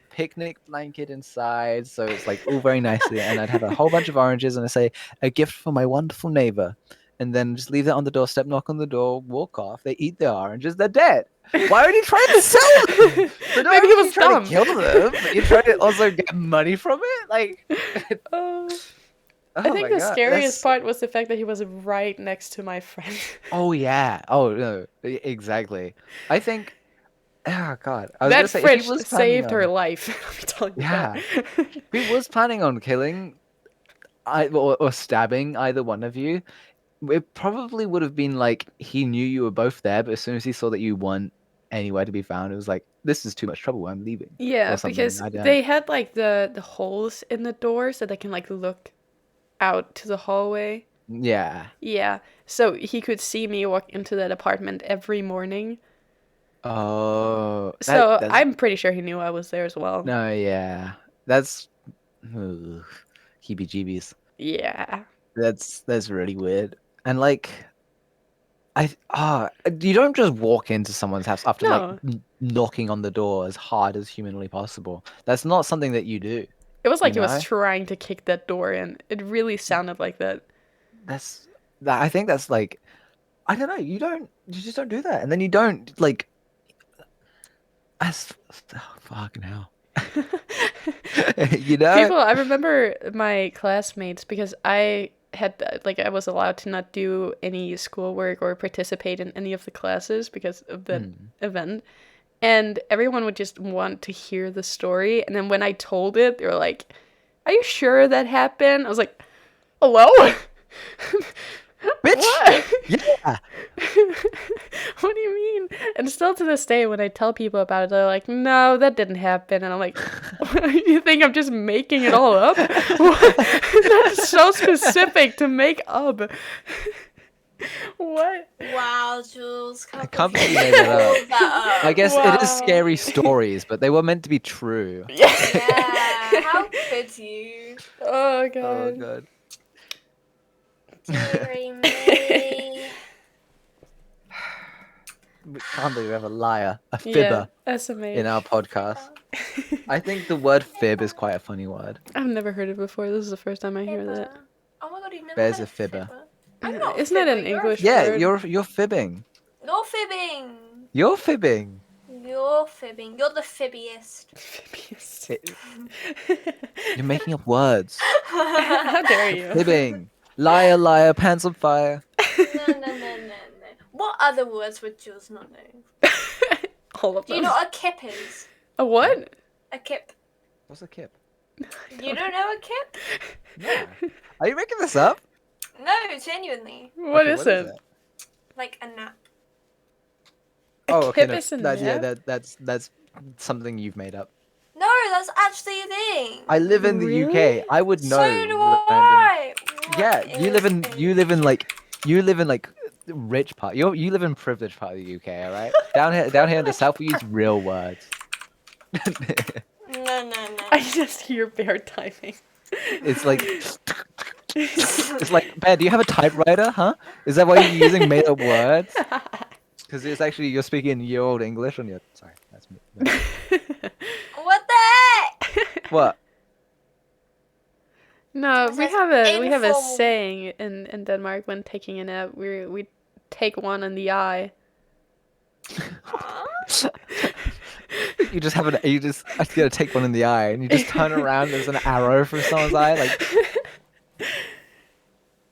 picnic blanket inside, so it's like all very nicely, and I'd have a whole bunch of oranges, and I say, a gift for my wonderful neighbor, and then just leave that on the doorstep, knock on the door, walk off. They eat the oranges, they're dead. Why would you try to sell them? So maybe he was trying to kill them, but you're trying to also get money from it. Like, I think the scariest part was the fact that he was right next to my friend. Oh yeah. Oh no. Exactly. I think. Oh god. I was that gonna say, fridge saved her life. Let me tell you that. If he was planning on killing, or stabbing either one of you, it probably would have been like he knew you were both there, but as soon as he saw that you weren't anywhere to be found, it was like, this is too much trouble, I'm leaving. Yeah, because they had like the holes in the door so they can like look out to the hallway. Yeah. Yeah. So he could see me walk into that apartment every morning. Oh. So I'm pretty sure he knew I was there as well. No, yeah. That's heebie-jeebies. Yeah. That's really weird. And like, you don't just walk into someone's house after like knocking on the door as hard as humanly possible. That's not something that you do. It was like he was trying to kick that door in. It really sounded like that. I think that's like, I don't know. You just don't do that, and then you don't like. Fucking hell. You know, people. I remember my classmates because I was allowed to not do any schoolwork or participate in any of the classes because of that event. And everyone would just want to hear the story. And then when I told it, they were like, "Are you sure that happened?" I was like, "Hello? Bitch. What? Yeah. What do you mean?" And still to this day, when I tell people about it, they're like, "No, that didn't happen." And I'm like, "You think I'm just making it all up? That's so specific to make up." What? Wow, Jules. I can't believe you made that up. I guess it is scary stories, but they were meant to be true. Yeah. How could you? Oh god. Oh god. Dearie me. We can't believe we have a liar, a Yeah, fibber SMH. in our podcast. I think the word fib is quite a funny word. I've never heard it before. This is the first time I hear that. Fibber. Oh my god, you've never Bear's had a fibber. I'm not Isn't that fibbing, an you're a English Yeah, word? you're fibbing. You're fibbing. You're fibbing. You're fibbing. You're the fibbiest. Amphibious. You're making up words. How dare you? Fibbing. Liar, liar, pants on fire. No. What other words would Jules not know? All of Do you them. know what a kip is? A what? A kip. What's a kip? You don't know a kip? No. Are you making this up? No, genuinely. What Okay, is it? Like a nap. Oh, okay. kip No, is a yeah, nap? that's something you've made up. No, that's actually a thing. I live in the Really? UK. I would know. So do random- I. Yeah, What you live in is you live in like rich part. You live in privileged part of the UK, all right? Down here in the south, we use real words. No. I just hear bear typing. It's like it's like, Ben, do you have a typewriter? Huh? Is that why you're using made up words? Because it's actually you're speaking year old English on your. Sorry, that's me. What the heck? What? No, It we says have a informal. saying in Denmark when taking a nap. We take one in the eye. You just have you just gotta take one in the eye, and you just turn around. There's an arrow from someone's eye. Like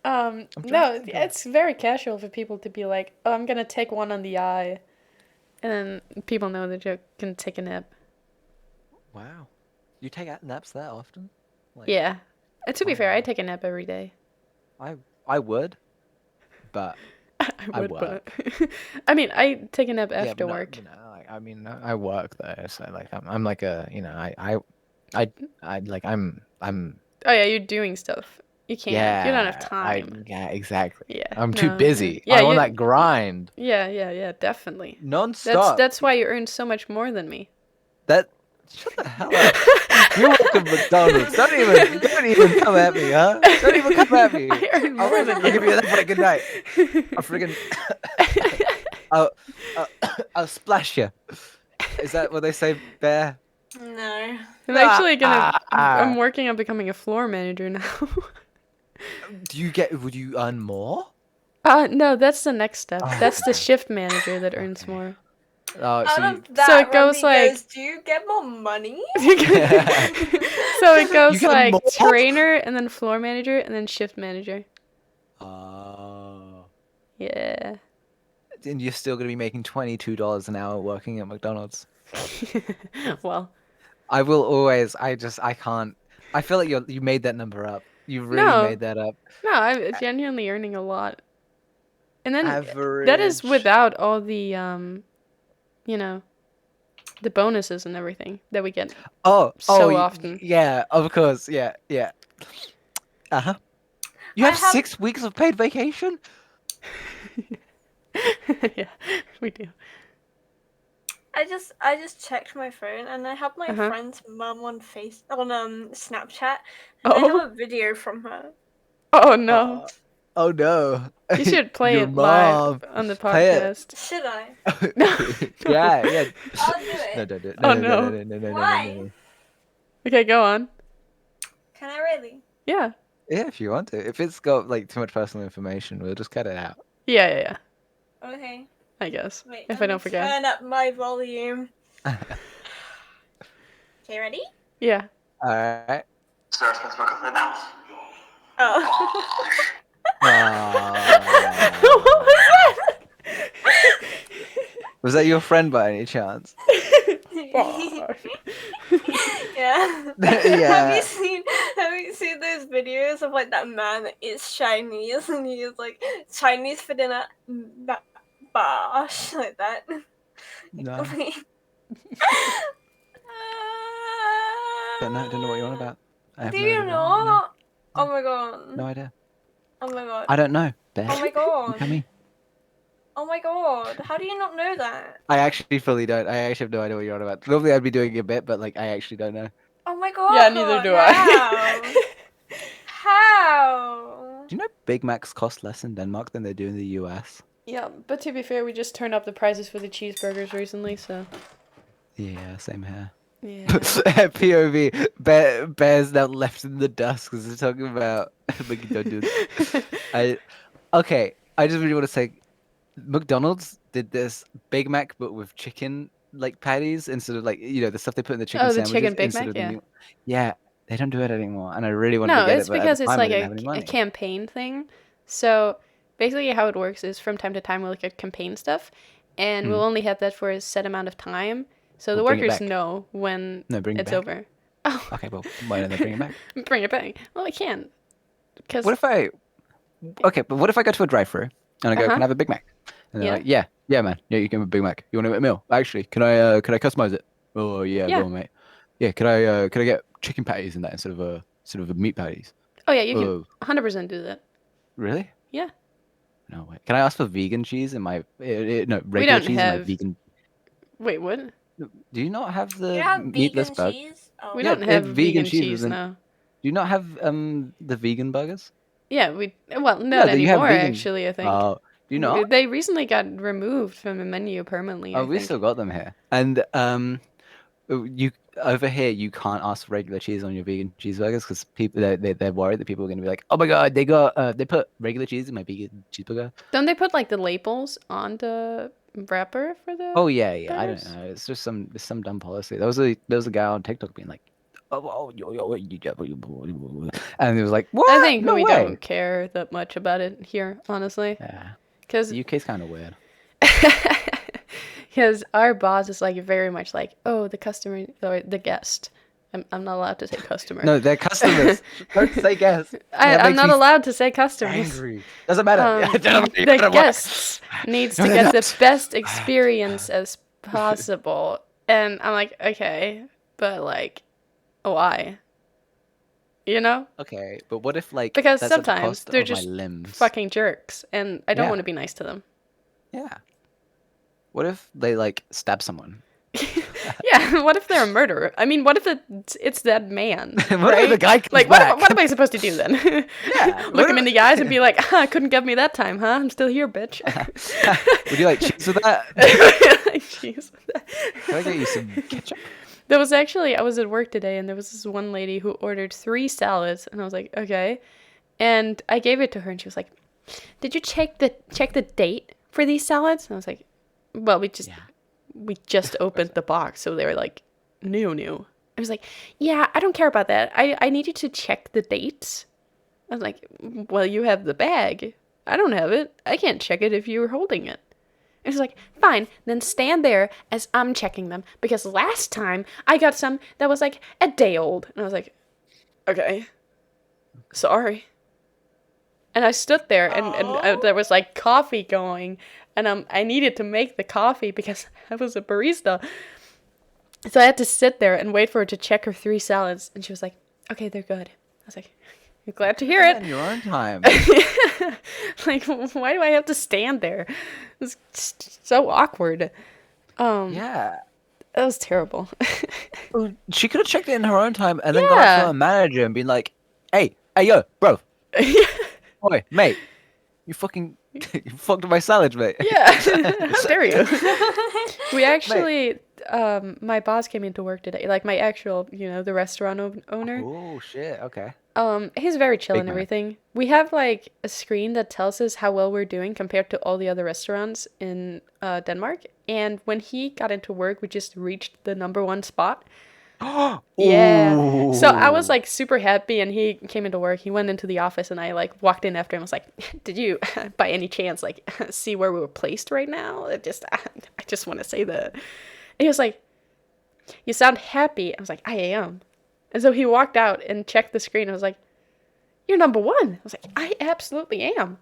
No, it's very casual for people to be like, "Oh, I'm gonna take one on the eye," and then people know that you can take a nap. wow, you take naps that often? Like, Yeah. To be fair, I Wow. take a nap every day. I would, but I would, work. but I mean, I take a nap yeah, after but no, work. I mean, I work though, so like I'm like a I like I'm Oh yeah, you're doing stuff. You can't. yeah You don't have time. yeah, exactly. Yeah. I'm too no, busy. Yeah, I'm on you- that grind Yeah, definitely. non-stop. That's why you earn so much more than me. That shut the hell up. You work at McDonald's. Don't even come at me, huh? Don't even come at me. I earn more I'll than give you. you that for a good night. I'll friggin' I'll splash you. Is that what they say, bear? No. I'm actually gonna. Ah. I'm working on becoming a floor manager now. Would you earn more? No, that's the next step. Oh, That's the okay. shift manager that earns Okay. more. Oh, Out so of you, that, So it goes Randy like- goes, do you get more money? So it goes get like more? trainer, and then floor manager, and then shift manager. oh. Yeah. And you're still gonna be making $22 an hour working at McDonald's. Well, I will always. I can't. I feel like you made that number up. You really No. made that up. no, I'm genuinely earning a lot. And then Average. that is without all the the bonuses and everything that we get. Oh, so y- often. Yeah, of course. Yeah. Uh huh. You I have have- 6 weeks of paid vacation. Yeah, we do. I just checked my phone and I have my Uh-huh. friend's mum on Snapchat and I Oh. have a video from her. Oh no. Oh no. You should play Your it live mom. on the Play it. podcast. Should I? Yeah. I'll do it. No, don't do it. Oh, No. Why? Okay, go on. Can I really? Yeah. Yeah, if you want to. If it's got like too much personal information, we'll just cut it out. Yeah. Okay. I guess. Wait. If let I don't me forget. Turn up my volume. Okay, ready? Yeah. All right. Oh. What was that? Was that your friend by any chance? Fuck. Yeah. Yeah. Have you seen those videos of like that man that is Chinese and he is like Chinese for dinner, bosh like that. No. Don't know what you're on about. I have Do no you idea. know? Oh my god. No idea. Oh my god. I don't know. Bear. Oh my You god. tell me. Oh my god. How do you not know that? I actually fully don't. I actually have no idea what you're on about. Normally I'd be doing a bit, but like I actually don't know. Oh my god. Yeah, neither do I. How? How? Do you know Big Macs cost less in Denmark than they do in the US? Yeah, but to be fair, we just turned up the prices for the cheeseburgers recently, so. Yeah, same here. Yeah. POV, bears now left in the dust because they're talking about McDonald's. I just really want to say McDonald's did this Big Mac but with chicken like patties instead of like the stuff they put in the chicken Oh, the sandwiches chicken Big instead Mac, of the yeah. meat. Yeah, they don't do it anymore, and I really wanted to No, get it, it's but at the because it's time I like didn't have any a money. campaign thing. So basically, how it works is from time to time we'll look at campaign stuff, and we'll only have that for a set amount of time. So the We'll bring it workers back. know when No, bring it it's back. over. Oh. Okay, well, why don't they bring it back? Bring it back. Well, I can't. Because. What if I? Okay, but what if I go to a drive-through and I go, "Can I have a Big Mac?" And they're Yeah. like, "Yeah, man. Yeah, you can have a Big Mac. You want a meal? Actually, can I customize it? Oh yeah, Yeah. go on, mate. Yeah, could I get chicken patties in that instead of a meat patties? Oh, yeah, you can Oh, 100% do that. really? Yeah. No way. Can I ask for vegan cheese in my no We regular don't cheese in my have. vegan? Wait, what? Do you not have You the have meatless vegan burger? cheese? Oh. We Yeah, don't have vegan vegan cheese cheese isn't. now. Do you not have the vegan burgers? Yeah, well, No, not that you have anymore, vegan. actually, I think. Oh, do you not? They recently got removed from the menu permanently, Oh, I we think. still got them here. And you over here you can't ask for regular cheese on your vegan cheeseburgers because people they're worried that people are going to be like, oh my god, they put regular cheese in my vegan cheeseburger. Don't they put, like, the labels on the wrapper for the Oh yeah, I don't burgers? know. It's just some dumb policy. There was a guy on TikTok being like, and he was like, I what? think No we way. don't care that much about it here, honestly. Yeah, Because the UK's kind of weird. our boss is, like, very much like, oh, the customer, or the guest. I'm not allowed to say customer. No, they're customers. Don't say guests. I'm not allowed to say customers. Angry. Doesn't matter. The guests needs to get the best experience as possible. And I'm like, okay, but, like, why? You know? Okay, but what if like Because that's at the sometimes cost they're of my just limbs? fucking jerks, and I don't Yeah. want to be nice to them. Yeah. What if they like stab someone? Yeah, what if they're a murderer? I mean, what if it's that man? What if right? the guy comes Like, back? what am I supposed to do then? Yeah, Look what him in if- the eyes and be like, couldn't get me that time, huh? I'm still here, bitch. Would you like cheese with that? Jeez. Can I get you some ketchup? There was actually, I was at work today, and there was this one lady who ordered 3 salads, and I was like, okay. And I gave it to her, and she was like, did you check the date for these salads? And I was like, well, we just opened the box, so they were like new. I was like, yeah, I don't care about that. I need you to check the dates. I was like, well, you have the bag. I don't have it. I can't check it if you were holding it. It was like, fine, then stand there as I'm checking them, because last time I got some that was like a day old. And I was like, okay, sorry. And I stood there, and there was like coffee going, and I needed to make the coffee because I was a barista. So I had to sit there and wait for her to check her 3 salads, and she was like, okay, they're good. I was like, I'm glad to hear it. In your own time. Like, why do I have to stand there? It's so awkward. Yeah. That was terrible. She could have checked it in her own time and then gone up to her manager and been like, hey, yo, bro. Oi, mate. You fucked my salad, mate. Yeah. How dare you? We actually, my boss came into work today. Like, my actual, the restaurant owner. Oh, shit. Okay. He's very chill Big and man. everything. We have, like, a screen that tells us how well we're doing compared to all the other restaurants in Denmark. And when he got into work, we just reached the #1 spot. Yeah. So I was, like, super happy, and he came into work. He went into the office, and I, like, walked in after him. I was like, did you, by any chance, like, see where we were placed right now? I just want to say that. And he was like, you sound happy. I was like, I am. And so he walked out and checked the screen. I was like, you're #1. I was like, I absolutely am.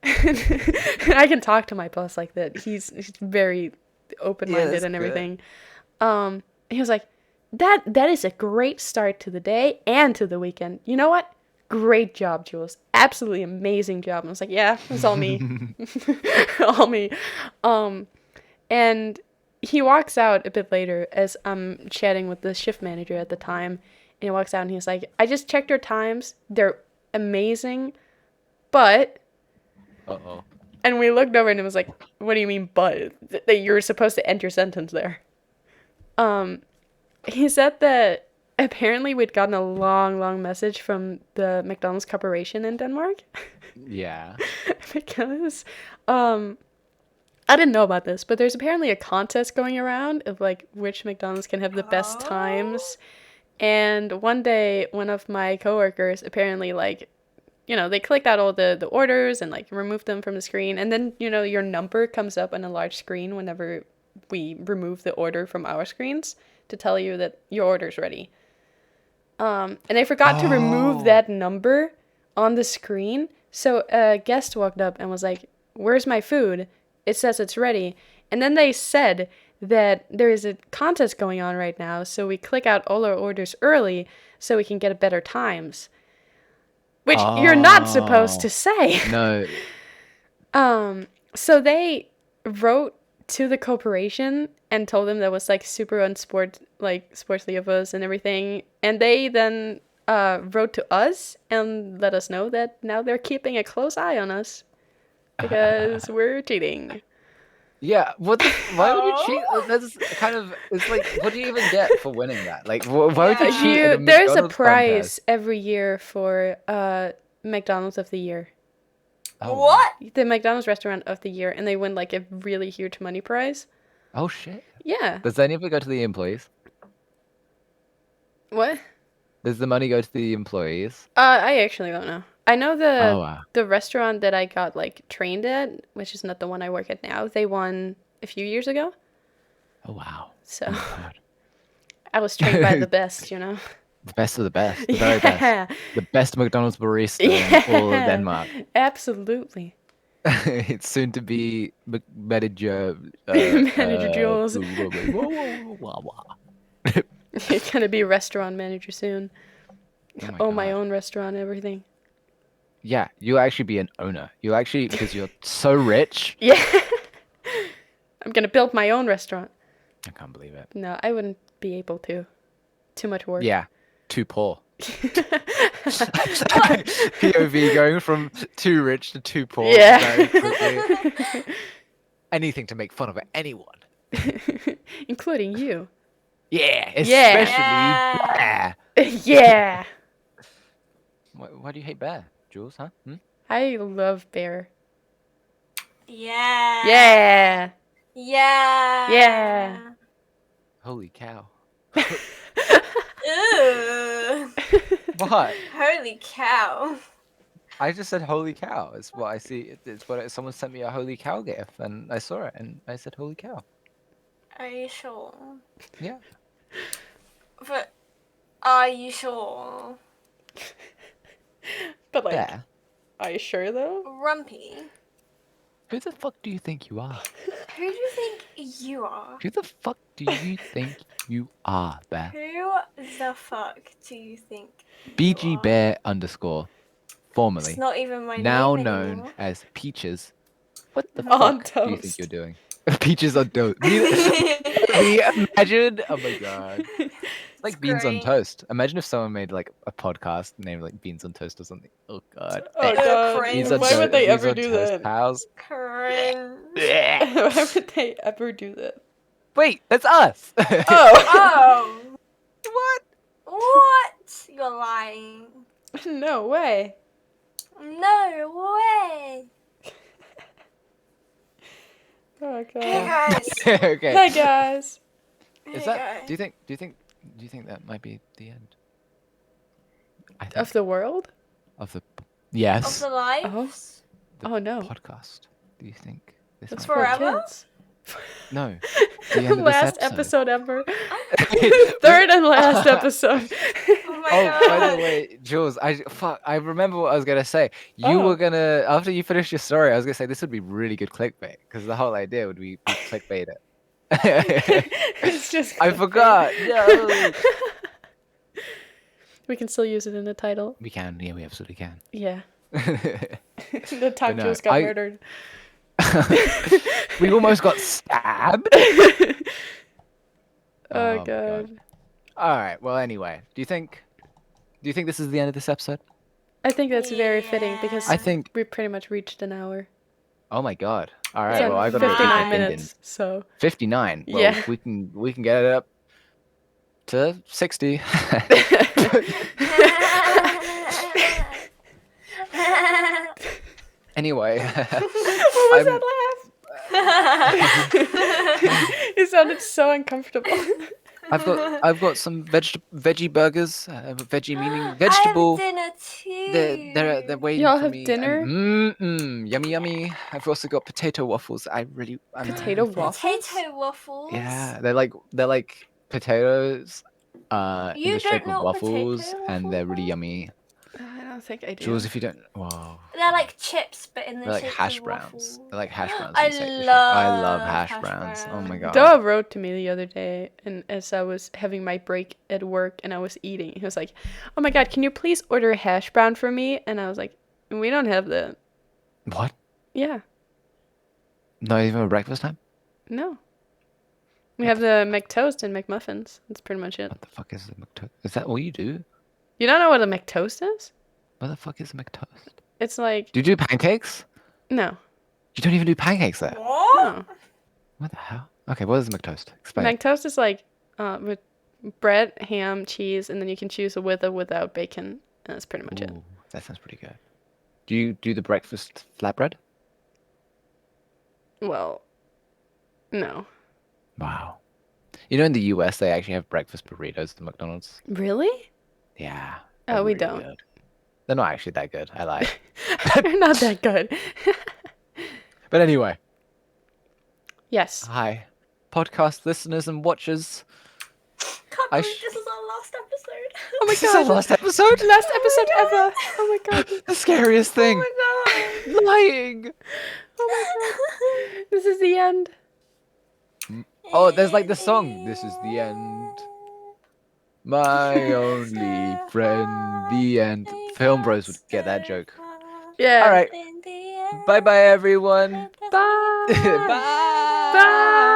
I can talk to my boss like that. He's very open-minded and everything. He was like, that is a great start to the day and to the weekend. You know what? Great job, Jules. Absolutely amazing job. And I was like, yeah, it's all me. All me. And he walks out a bit later as I'm chatting with the shift manager at the time. And he walks out and he's like, I just checked your times. They're amazing, but Uh-oh. and we looked over and it was like, what do you mean but? That you're supposed to end your sentence there. He said that apparently we'd gotten a long message from the McDonald's corporation in Denmark. Yeah. Because I didn't know about this, but there's apparently a contest going around of like which McDonald's can have the best times. And one day, one of my coworkers apparently like, they clicked out all the orders and like removed them from the screen. And then, your number comes up on a large screen whenever we remove the order from our screens to tell you that your order's ready. And I forgot to remove that number on the screen. So a guest walked up and was like, "Where's my food? It says it's ready." And then they said that there is a contest going on right now, so we click out all our orders early so we can get better times. Which you're not supposed to say. No. So they wrote to the corporation and told them that was like super sportsly of us and everything. And they then wrote to us and let us know that now they're keeping a close eye on us because we're cheating. Yeah, why would you cheat? That's kind of, it's like, what do you even get for winning that? Like, why would you cheat in a There's a McDonald's prize contest? every year for McDonald's of the Year. Oh, What? The McDonald's Restaurant of the Year, and they win like a really huge money prize. Oh, shit. Yeah. Does any of it go to the employees? What? Does the money go to the employees? I actually don't know. I know Wow. the restaurant that I got like trained at, which is not the one I work at now, they won a few years ago. Oh, wow. So Oh, my God. I was trained by the best, The best of the best. The very best. The best McDonald's barista in all of Denmark. Absolutely. It's soon to be manager. Manager Jules. Whoa. It's gonna be restaurant manager soon. Oh My God. own restaurant, everything. Yeah, you'll actually be an owner. You'll actually, because you're so rich. Yeah. I'm gonna build my own restaurant. I can't believe it. No, I wouldn't be able to. Too much work. Yeah, too poor. POV going from too rich to too poor. Yeah. Very quickly. Anything to make fun of anyone. Including you. Yeah, especially Yeah. Bear. Yeah. Why do you hate Bear, Jules? Huh? I love Bear. Yeah. Yeah. Yeah. Yeah. Holy cow! Ew. What? Holy cow. I just said holy cow. It's what I see. It's what someone sent me a holy cow gif, and I saw it, and I said holy cow. Are you sure? Yeah. But are you sure? But like, Bear. are you sure though? Rumpy. Who the fuck do you think you are? Who do you think you are? Who the fuck do you think you are, Bear? Who the fuck do you think? BG you are? Bear _, formerly It's not even my now name known anymore. as Peaches. What the On fuck do you think toast. you're doing? Peaches on toast. Imagine, oh my God. It's like Beans on great. Toast. Imagine if someone made like a podcast named like Beans on Toast or something. Oh God. Oh Ew, god. cringe. Why would they Beans ever on do Toast that? Pals. Cringe. Why would they ever do that? Wait, that's us. Oh. Oh. What? What? You're lying. No way. No way. Oh god. Hey guys. Okay. Hey guys. Is Hey that? guys. Do you think that might be the end? I think Of the world? of the Of yes the lives? Oh no. podcast. Do you think this It's might for Forever? kids. be... No. The end of this Last episode ever. Wait, Third and last episode. Oh my Oh, god. by the way, Jules, I remember what I was gonna say. You Oh. were gonna, after you finished your story, I was gonna say this would be really good clickbait because the whole idea would be we clickbait it. It's just I clickbait. forgot. No. We can still use it in the title. We can, yeah, we absolutely can. Yeah. The time no, Jules got murdered. We almost got stabbed. Oh my god. All right. Well, anyway, do you think this is the end of this episode? I think that's very fitting because I think. we pretty much reached an hour. Oh my god! All It's right, well, I at gotta go eat my 59 din din. minutes, so 59. Well, yeah. we can get it up to 60. Anyway, What was I'm- that laugh? You sounded so uncomfortable. I've got some veggie burgers. Veggie meaning I have vegetable. dinner too. They're waiting Y'all for have me. dinner? Yummy yummy. I've also got potato waffles. Potato waffles? Potato waffles. Yeah, they're like potatoes, in You the shape don't of know what waffles, potato and they're really waffles are? yummy. I don't think I do. Jules, if you don't, whoa, They're like chips, but in the they're like shape hash of browns. waffles. They're like hash browns. I in the shape. I love hash browns. Oh my god. Doa wrote to me the other day, and as I was having my break at work and I was eating, he was like, "Oh my god, can you please order a hash brown for me?" And I was like, "We don't have that." What? Yeah, Not even a breakfast time? no. We have the McToast and McMuffins. That's pretty much it. What the fuck is the McToast? Is that all you do? You don't know what a McToast is? What the fuck is a McToast? It's like Do you do pancakes? no, You don't even do pancakes there. What? no. What the hell? Okay, what is a McToast? Explain. it. McToast is like with bread, ham, cheese, and then you can choose with or without bacon, and that's pretty much it. Ooh, that sounds pretty good. Do you do the breakfast flatbread? Well, no. Wow. You know, in the US, they actually have breakfast burritos at McDonald's. Really? Yeah. Oh, they're we really don't. good. They're not actually that good. I lied. They're not that good. But anyway, Yes. hi, podcast listeners and watchers. Can't I believe sh- this is our last episode. Oh my This is our god. last episode. Last episode ever. Oh my god. The scariest thing. Oh Lying. Oh my god. This is the end. Oh, there's like the song. This is the end. My only friend. The end. Film bros would get that joke. Yeah. All right. Bye bye, everyone. Bye. Bye. Bye.